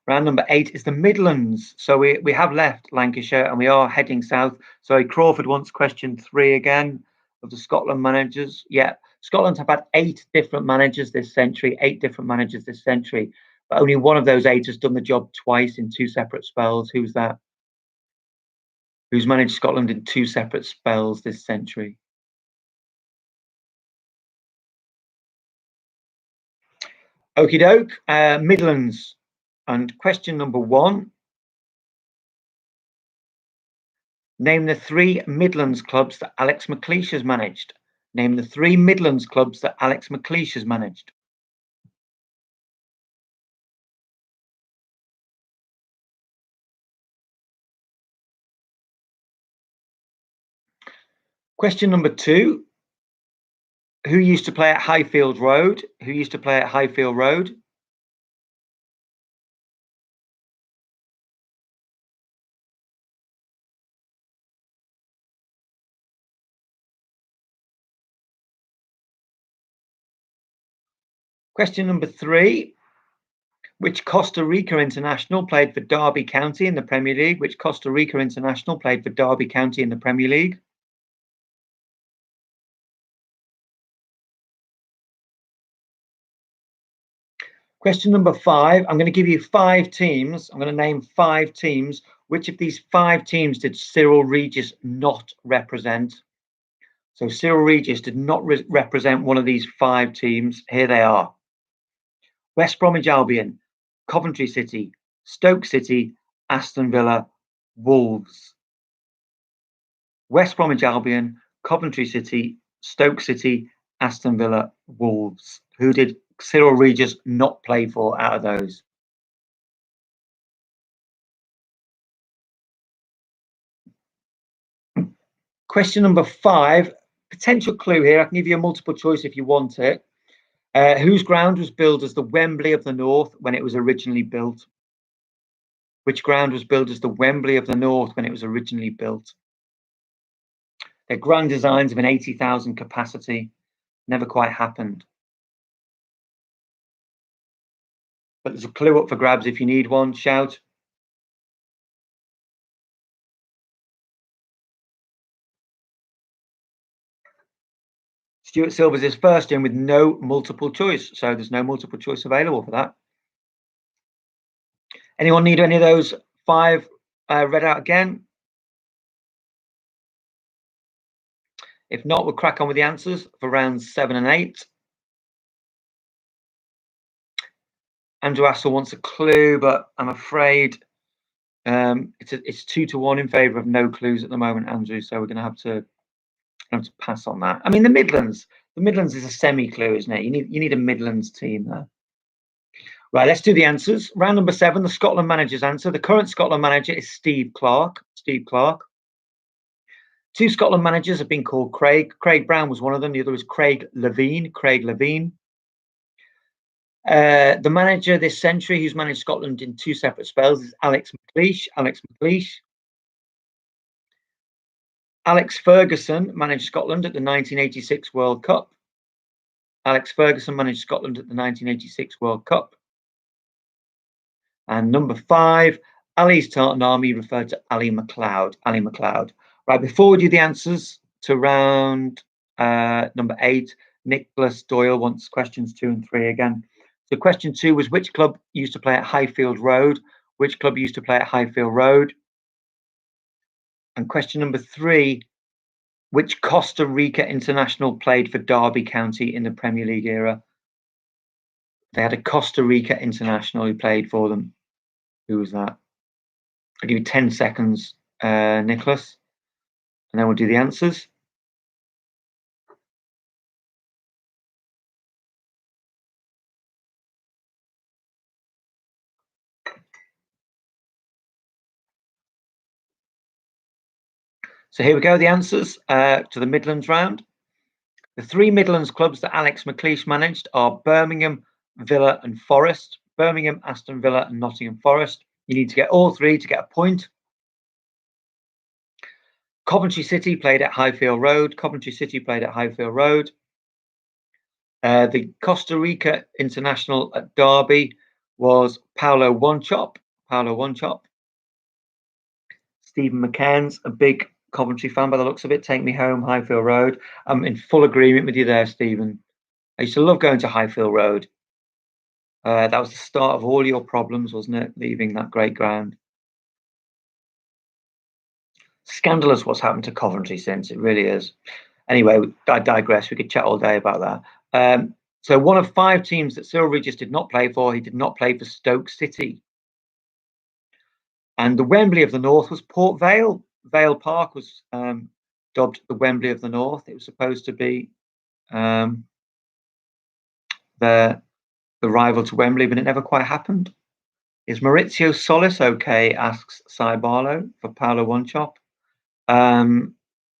Round number 8 is the Midlands. So we have left Lancashire and we are heading south. So Crawford wants question 3 again of the Scotland managers. Yeah, Scotland have had 8 different managers this century, 8 different managers this century. But only one of those 8 has done the job twice in 2 separate spells. Who's that? Who's managed Scotland in 2 separate spells this century? Okie doke, Midlands. And question number 1. Name the 3 Midlands clubs that Alex McLeish has managed. Name the 3 Midlands clubs that Alex McLeish has managed. Question number 2. Who used to play at Highfield Road? Who used to play at Highfield Road? Question number 3. Which Costa Rica international played for Derby County in the Premier League? Which Costa Rica international played for Derby County in the Premier League? Question number 5. I'm going to give you 5 teams. I'm going to name 5 teams. Which of these 5 teams did Cyril Regis not represent? So Cyril Regis did not represent one of these 5 teams. Here they are: West Bromwich Albion, Coventry City, Stoke City, Aston Villa, Wolves. West Bromwich Albion, Coventry City, Stoke City, Aston Villa, Wolves. Who did Cyril Regis not play for out of those? Question number 5, potential clue here. I can give you a multiple choice if you want it. Whose ground was billed as the Wembley of the North when it was originally built? Which ground was billed as the Wembley of the North when it was originally built? Their grand designs of an 80,000 capacity never quite happened. But there's a clue up for grabs if you need one. Shout. Stuart Silver's his first in with no multiple choice, so there's no multiple choice available for that. Anyone need any of those 5 read out again? If not, we'll crack on with the answers for rounds 7 and 8. Andrew Assel wants a clue, but I'm afraid it's 2-1 in favour of no clues at the moment, Andrew. So we're going to have to pass on that. I mean, the Midlands is a semi-clue, isn't it? You need a Midlands team there. Right, let's do the answers. Round number 7, the Scotland manager's answer. The current Scotland manager is Steve Clarke. 2 Scotland managers have been called Craig. Craig Brown was one of them. The other was Craig Levein. The manager this century who's managed Scotland in 2 separate spells is Alex McLeish. Alex Ferguson managed Scotland at the 1986 World Cup. Alex Ferguson managed Scotland at the 1986 World Cup. And number 5, Ali's Tartan Army referred to Ali MacLeod. Right, before we do the answers to round number 8, Nicholas Doyle wants questions 2 and 3 again. So question 2 was, which club used to play at Highfield Road? Which club used to play at Highfield Road? And question number 3, which Costa Rica international played for Derby County in the Premier League era? They had a Costa Rica international who played for them. Who was that? I'll give you 10 seconds, Nicholas, and then we'll do the answers. So here we go, the answers to the Midlands round. The 3 Midlands clubs that Alex McLeish managed are Birmingham, Villa and Forest. Birmingham, Aston Villa and Nottingham Forest. You need to get all 3 to get a point. Coventry City played at Highfield Road. The Costa Rica international at Derby was Paolo One-Chop. Paolo One-Chop. Stephen McCairn's a big Coventry fan by the looks of it. Take Me Home, Highfield Road. I'm in full agreement with you there, Stephen. I used to love going to Highfield Road. That was the start of all your problems, wasn't it? Leaving that great ground. Scandalous what's happened to Coventry since. It really is. Anyway, I digress. We could chat all day about that. So one of 5 teams that Cyril Regis did not play for, he did not play for Stoke City. And the Wembley of the North was Port Vale. Vale Park was dubbed the Wembley of the North. It was supposed to be the rival to Wembley, but it never quite happened. Is Maurizio Solis okay? Asks Cy Barlow for Paolo One-Chop. No,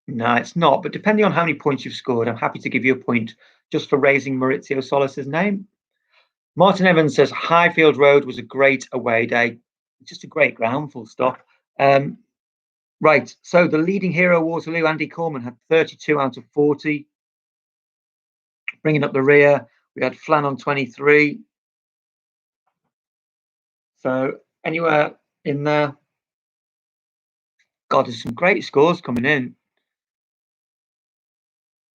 it's not. But depending on how many points you've scored, I'm happy to give you a point just for raising Maurizio Solis's name. Martin Evans says Highfield Road was a great away day. Just a great ground, full stop. Right, so the leading hero, Waterloo, Andy Corman, had 32 out of 40. Bringing up the rear, we had Flan on 23. So anywhere in there. God, there's some great scores coming in.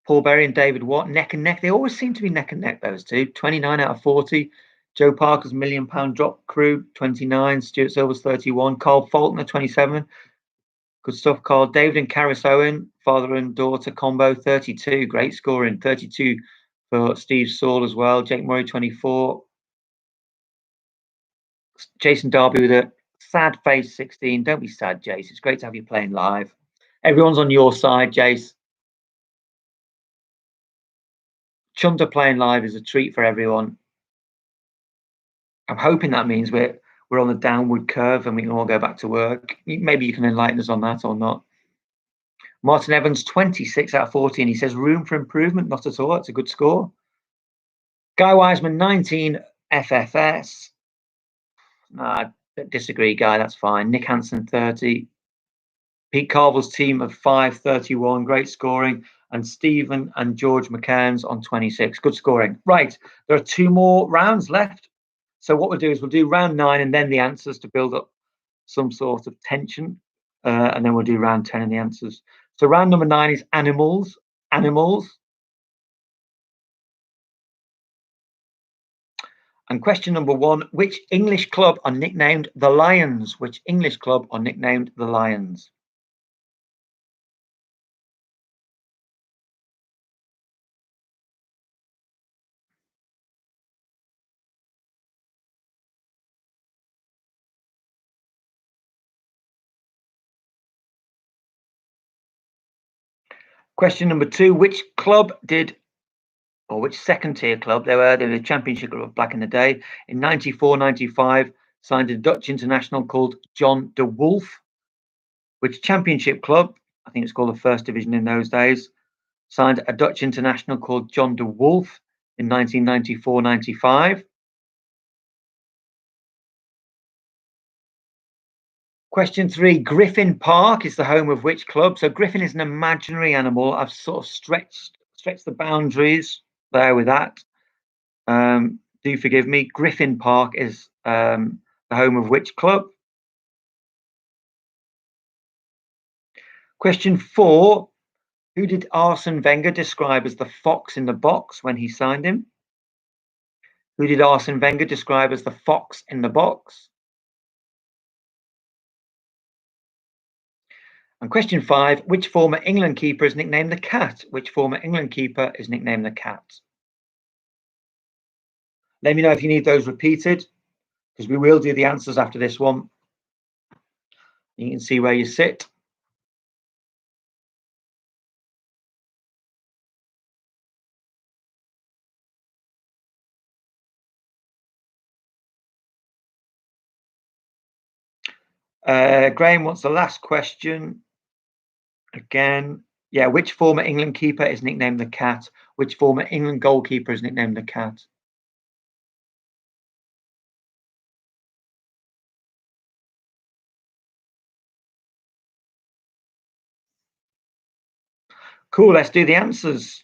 Paul Berry and David Watt, neck and neck. They always seem to be neck and neck, those two. 29 out of 40. Joe Parker's £1 Million Drop Crew, 29. Stuart Silver's 31. Carl Faulkner, 27. Good stuff, Carl. David and Caris Owen, father and daughter combo, 32. Great scoring. 32 for Steve Saul as well. Jake Murray, 24. Jason Darby with a sad face, 16. Don't be sad, Jace. It's great to have you playing live. Everyone's on your side, Jace. Chunter playing live is a treat for everyone. I'm hoping that means we're on the downward curve and we can all go back to work. Maybe you can enlighten us on that or not. Martin Evans, 26 out of 40, and he says room for improvement. Not at all. It's a good score. Guy Wiseman, 19 FFS. No, I disagree, Guy. That's fine. Nick Hansen, 30. Pete Carville's team of 5, 31. Great scoring. And Stephen and George McCairn's on 26. Good scoring. Right. There are 2 more rounds left. So what we'll do is we'll do round 9 and then the answers to build up some sort of tension. And then we'll do round 10 and the answers. So round number 9 is animals. Animals. And question number 1, which English club are nicknamed the Lions? Which English club are nicknamed the Lions? Question number 2, which club did, or which second tier club, they were the championship club back in the day, in 94-95, signed a Dutch international called John de Wolf? Which championship club, I think it's called the first division in those days, signed a Dutch international called John de Wolf in 1994-95? Question 3, Griffin Park is the home of which club? So Griffin is an imaginary animal. I've sort of stretched the boundaries there with that. Do forgive me. Griffin Park is the home of which club? Question 4, who did Arsene Wenger describe as the fox in the box when he signed him? Who did Arsene Wenger describe as the fox in the box? And question 5, which former England keeper is nicknamed the Cat? Which former England keeper is nicknamed the Cat? Let me know if you need those repeated, because we will do the answers after this one. You can see where you sit. Graham wants the last question. Again, yeah, which former England keeper is nicknamed the Cat? Which former England goalkeeper is nicknamed the Cat? Cool, let's do the answers.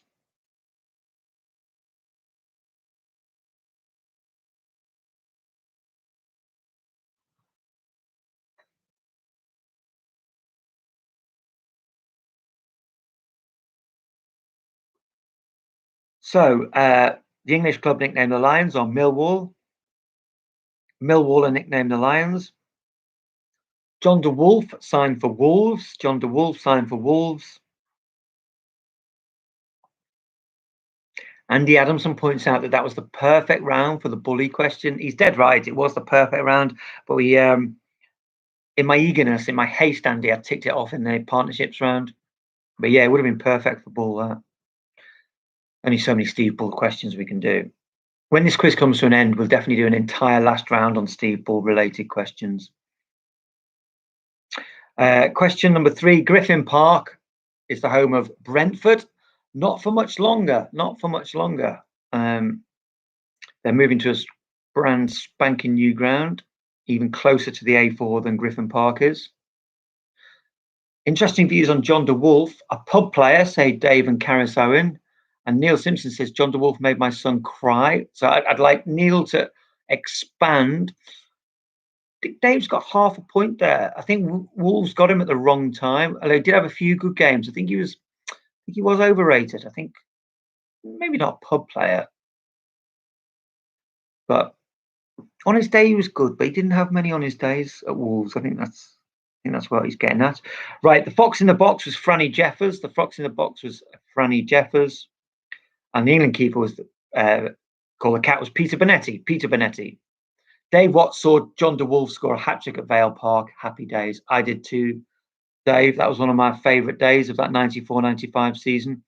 So the English club nicknamed the Lions are Millwall. Millwall are nicknamed the Lions. John de Wolf signed for Wolves. John de Wolf signed for Wolves. Andy Adamson points out that that was the perfect round for the bully question. He's dead right. It was the perfect round, but we, in my eagerness, in my haste, Andy, I ticked it off in the partnerships round. But yeah, it would have been perfect for Bull. Only so many Steve Bull questions we can do. When this quiz comes to an end, we'll definitely do an entire last round on Steve Bull related questions. Question number 3, Griffin Park is the home of Brentford. Not for much longer, not for much longer. They're moving to a brand spanking new ground, even closer to the A4 than Griffin Park is. Interesting views on John de Wolf, a pub player, say Dave and Caris Owen. And Neil Simpson says, John de Wolf made my son cry. So I'd like Neil to expand. I think Dave's got half a point there. I think Wolves got him at the wrong time. Although he did have a few good games. I think he was overrated. I think maybe not a pub player, but on his day he was good. But he didn't have many on his days at Wolves. I think that's what he's getting at. Right, the fox in the box was Franny Jeffers. The fox in the box was Franny Jeffers, and the England keeper was called the cat was Peter Bonetti. Peter Bonetti. Dave Watts saw John de Wolf score a hat-trick at Vale Park. Happy days. I did too, Dave. That was one of my favourite days of that 94-95 season.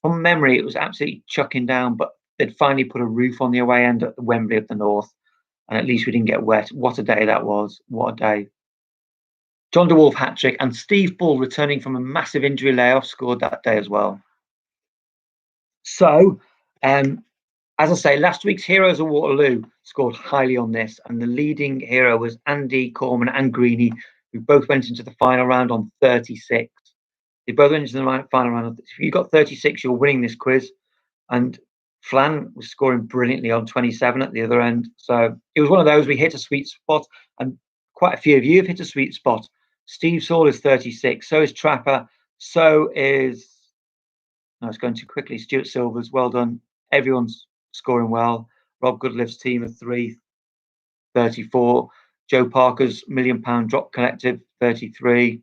From memory, it was absolutely chucking down, but they'd finally put a roof on the away end at the Wembley of the North, and at least we didn't get wet. What a day that was. What a day. John de Wolf hat-trick, and Steve Bull, returning from a massive injury layoff, scored that day as well. So, as I say, last week's Heroes of Waterloo scored highly on this, and the leading hero was Andy Corman and Greeny, who both went into the final round on 36. They both went into the final round. If you got 36, you're winning this quiz. And Flan was scoring brilliantly on 27 at the other end. So it was one of those, we hit a sweet spot, and quite a few of you have hit a sweet spot. Steve Saul is 36, so is Trapper, so is, no, it's going too quickly, Stuart Silvers, well done. Everyone's scoring well. Rob Goodliff's team of 3, 34. Joe Parker's £1 Million Drop Collective, 33.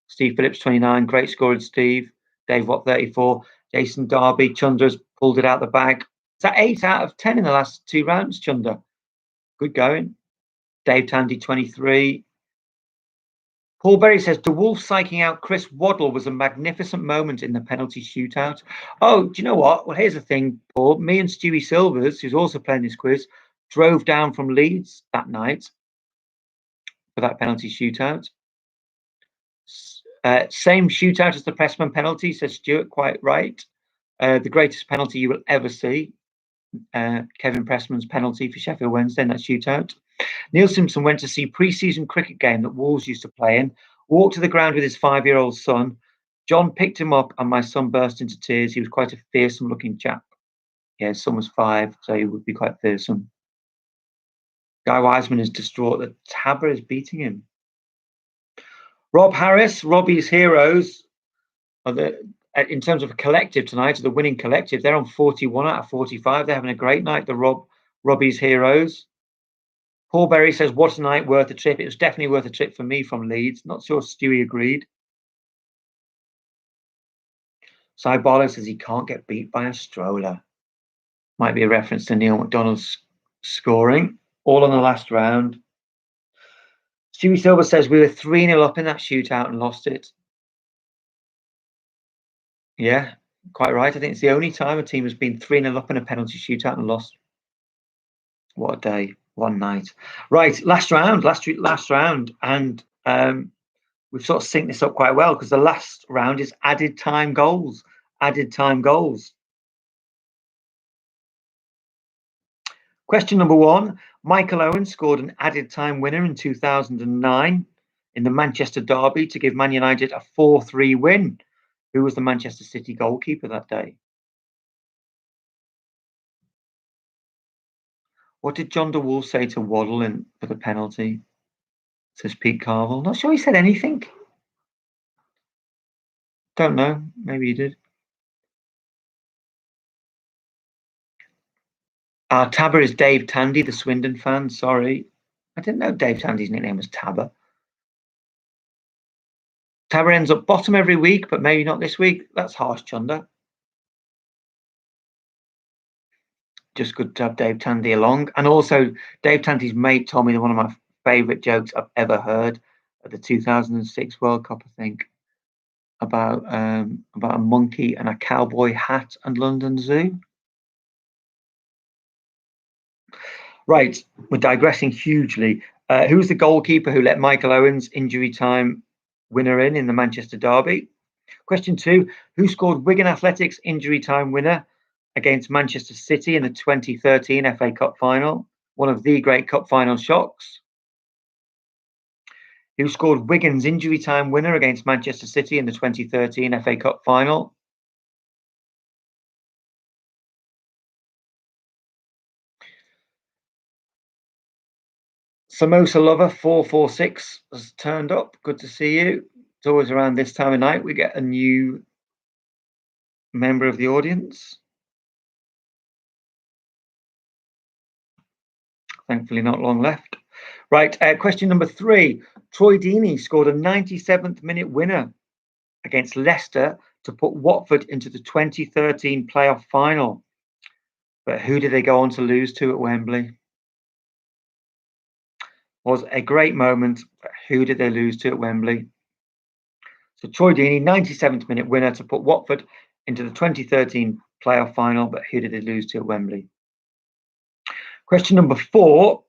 Steve Phillips, 29. Great scoring, Steve. Dave Watt, 34. Jason Darby, Chundra's pulled it out the bag. Is that 8 out of 10 in the last 2 rounds, Chundra? Good going. Dave Tandy, 23. Paul Berry says, De Wolf psyching out Chris Waddle was a magnificent moment in the penalty shootout. Oh, do you know what? Well, here's the thing, Paul. Me and Stewie Silvers, who's also playing this quiz, drove down from Leeds that night for that penalty shootout. Same shootout as the Pressman penalty, says Stuart, quite right. The greatest penalty you will ever see. Kevin Pressman's penalty for Sheffield Wednesday in that shootout. Neil Simpson went to see pre-season cricket game that Wolves used to play in, walked to the ground with his 5-year-old son. John picked him up and my son burst into tears. He was quite a fearsome looking chap. Yeah, his son was 5, so he would be quite fearsome. Guy Wiseman is distraught that Tabra is beating him. Rob Harris, Robbie's Heroes, in terms of a collective tonight, the winning collective, they're on 41 out of 45. They're having a great night, the Robbie's Heroes. Paul Berry says, what a night, worth a trip. It was definitely worth a trip for me from Leeds. Not sure Stewie agreed. Cy Barlow says he can't get beat by a stroller. Might be a reference to Neil McDonald's scoring. All on the last round. Stewie Silver says we were 3-0 up in that shootout and lost it. Yeah, quite right. I think it's the only time a team has been 3-0 up in a penalty shootout and lost. What a day. One night. Right, last round, and we've sort of synced this up quite well because the last round is added time goals. Question number 1, Michael Owen scored an added time winner in 2009 in the Manchester Derby to give Man United a 4-3 win. Who was the Manchester City goalkeeper that day? What did John de Wolf say to Waddle for the penalty? Says Pete Carville. Not sure he said anything. Don't know. Maybe he did. Tabber is Dave Tandy, the Swindon fan. Sorry. I didn't know Dave Tandy's nickname was Tabber. Tabber ends up bottom every week, but maybe not this week. That's harsh, Chunder. Just good to have Dave Tandy along. And also, Dave Tandy's mate told me that one of my favourite jokes I've ever heard at the 2006 World Cup, I think, about a monkey and a cowboy hat and London Zoo. Right, we're digressing hugely. Who was the goalkeeper who let Michael Owen's injury time winner in the Manchester derby? Question 2, who scored Wigan Athletics' injury time winner against Manchester City in the 2013 FA Cup final? One of the great cup final shocks. Who scored Wigan's injury time winner against Manchester City in the 2013 FA Cup final? Samosa Lover 446 has turned up. Good to see you. It's always around this time of night we get a new member of the audience. Thankfully, not long left. Right, question number 3. Troy Deeney scored a 97th minute winner against Leicester to put Watford into the 2013 playoff final. But who did they go on to lose to at Wembley? Was a great moment, but who did they lose to at Wembley? So Troy Deeney, 97th minute winner to put Watford into the 2013 playoff final, but who did they lose to at Wembley? Question number 4.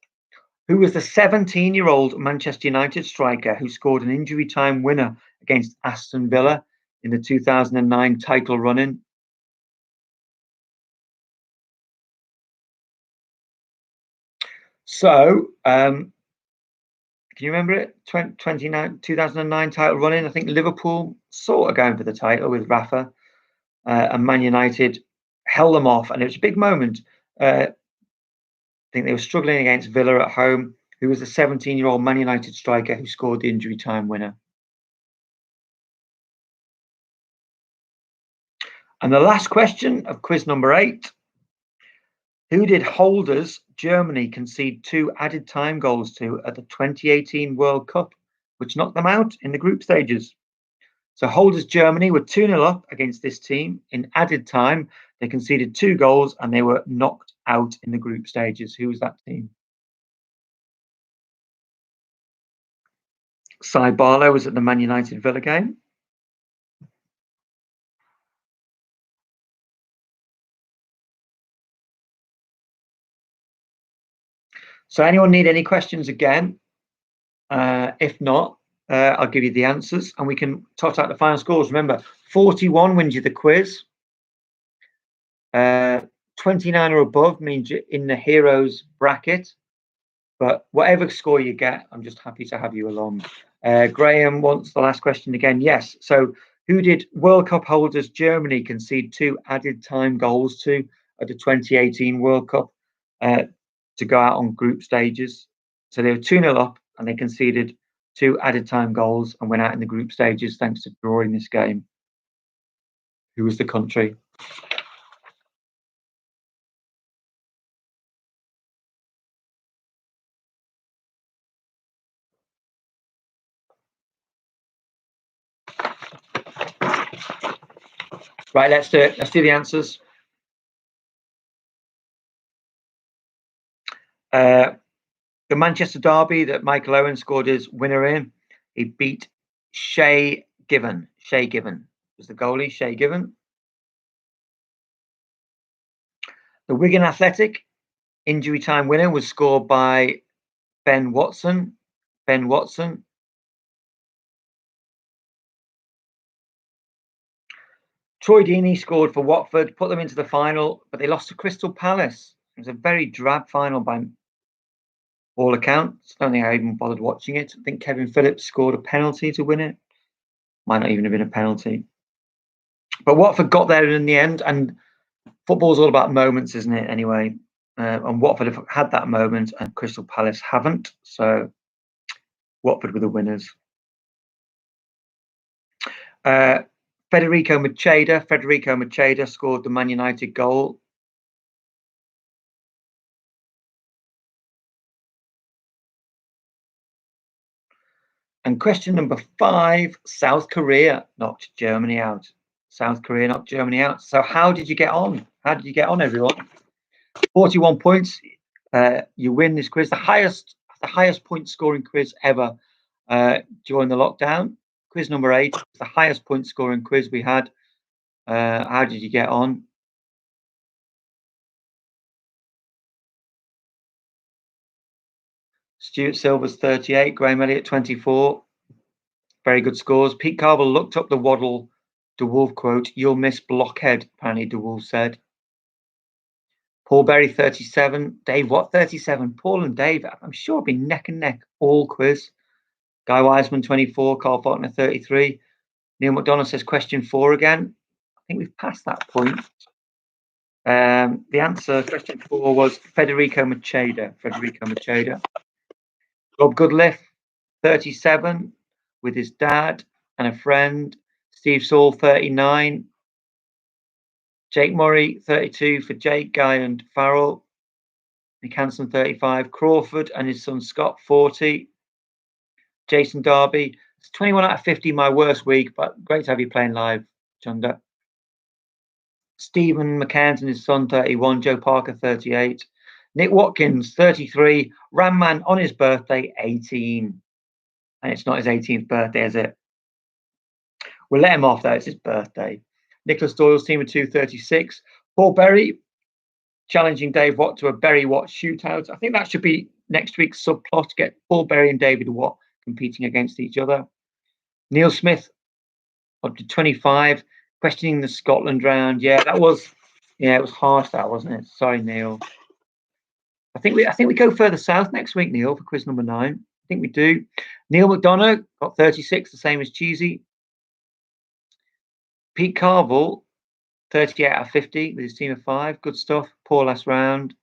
Who was the 17-year-old Manchester United striker who scored an injury time winner against Aston Villa in the 2009 title run-in? So, can you remember it? 2009 title run-in. I think Liverpool sort of going for the title with Rafa, and Man United held them off, and it was a big moment. I think they were struggling against Villa at home. Who was the 17-year-old Man United striker who scored the injury time winner? And the last question of quiz number 8. Who did Holders Germany concede 2 added time goals to at the 2018 World Cup, which knocked them out in the group stages? So Holders Germany were 2-0 up against this team in added time. They conceded 2 goals and they were knocked out in the group stages. Who was that team? Cy Barlow was at the Man United Villa game. So anyone need any questions again? If not, I'll give you the answers and we can tot out the final scores. Remember, 41 wins you the quiz. 29 or above means you're in the heroes bracket. But whatever score you get, I'm just happy to have you along. Graham wants the last question again. Yes. So who did World Cup holders Germany concede 2 added time goals to at the 2018 World Cup to go out on group stages? So they were 2-0 up and they conceded 2 added time goals and went out in the group stages thanks to drawing this game. Who was the country? Right, let's do it. Let's do the answers. The Manchester derby that Michael Owen scored his winner in, he beat Shay Given. Shay Given was the goalie, Shay Given. The Wigan Athletic injury time winner was scored by Ben Watson. Ben Watson. Troy Deeney scored for Watford, put them into the final, but they lost to Crystal Palace. It was a very drab final by all accounts. I don't think I even bothered watching it. I think Kevin Phillips scored a penalty to win it. Might not even have been a penalty. But Watford got there in the end, and football's all about moments, isn't it, anyway? And Watford have had that moment, and Crystal Palace haven't. So Watford were the winners. Federico Macheda scored the Man United goal. And question number 5, South Korea knocked Germany out. South Korea knocked Germany out. So how did you get on? How did you get on, everyone? 41 points. You win this quiz, the highest point scoring quiz ever during the lockdown. Quiz number 8, the highest point scoring quiz we had. How did you get on? Stuart Silver's 38, Graham Elliott 24. Very good scores. Pete Carville looked up the Waddle de Wolf quote. You'll miss Blockhead, apparently de Wolf said. Paul Berry 37. Dave Watt 37. Paul and Dave, I'm sure, have been neck and neck all quiz. Guy Wiseman 24. Carl Faulkner 33. Neil McDonough says question 4 again. I think we've passed that point. The answer, question 4, was Federico Macheda. Rob Goodliff 37 with his dad and a friend. Steve Saul 39. Jake Murray 32 for Jake, Guy and Farrell. Nick Hansen 35. Crawford and his son Scott 40. Jason Darby, it's 21 out of 50, my worst week, but great to have you playing live, Chunda. Stephen McCann and his son 31. Joe Parker 38. Nick Watkins 33. Ramman on his birthday 18. And it's not his 18th birthday, is it? We'll let him off though, it's his birthday. Nicholas Doyle's team of 236. Paul Berry challenging Dave Watt to a Berry Watt shootout. I think that should be next week's subplot, to get Paul Berry and David Watt competing against each other. Neil Smith up to 25, questioning the Scotland round. It was harsh, that, wasn't it? Sorry, Neil. I think we go further south next week, Neil, for quiz number 9. I think we do. Neil McDonough got 36, the same as Cheesy. Pete Carville, 38 out of 50 with his team of 5. Good stuff. Poor last round.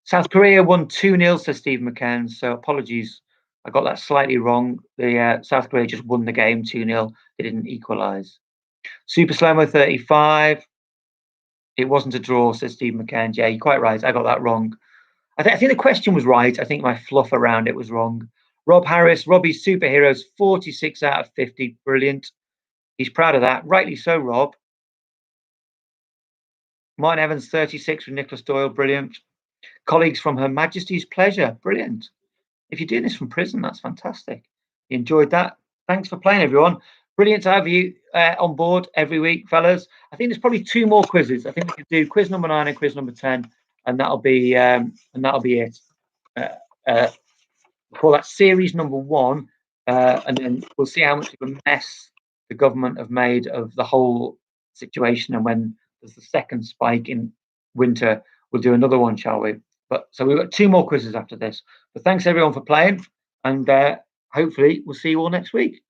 South Korea won 2-0, says Steve McCann. So apologies, I got that slightly wrong. The South Korea just won the game 2-0. They didn't equalise. Super Slow-Mo 35. It wasn't a draw, says Steve McCann. Yeah, you're quite right. I got that wrong. I think the question was right. I think my fluff around it was wrong. Rob Harris, Robbie's Superheroes, 46 out of 50. Brilliant. He's proud of that. Rightly so, Rob. Martin Evans, 36 with Nicholas Doyle. Brilliant. Colleagues from Her Majesty's Pleasure. Brilliant. If you're doing this from prison, that's fantastic. You enjoyed that. Thanks for playing, everyone. Brilliant to have you on board every week, fellas. I think there's probably 2 more quizzes. I think we could do quiz number 9 and quiz number 10, and that'll be it. We'll call that series number 1, and then we'll see how much of a mess the government have made of the whole situation. And when there's the second spike in winter, we'll do another one, shall we? So we've got 2 more quizzes after this. But thanks everyone for playing, and hopefully we'll see you all next week.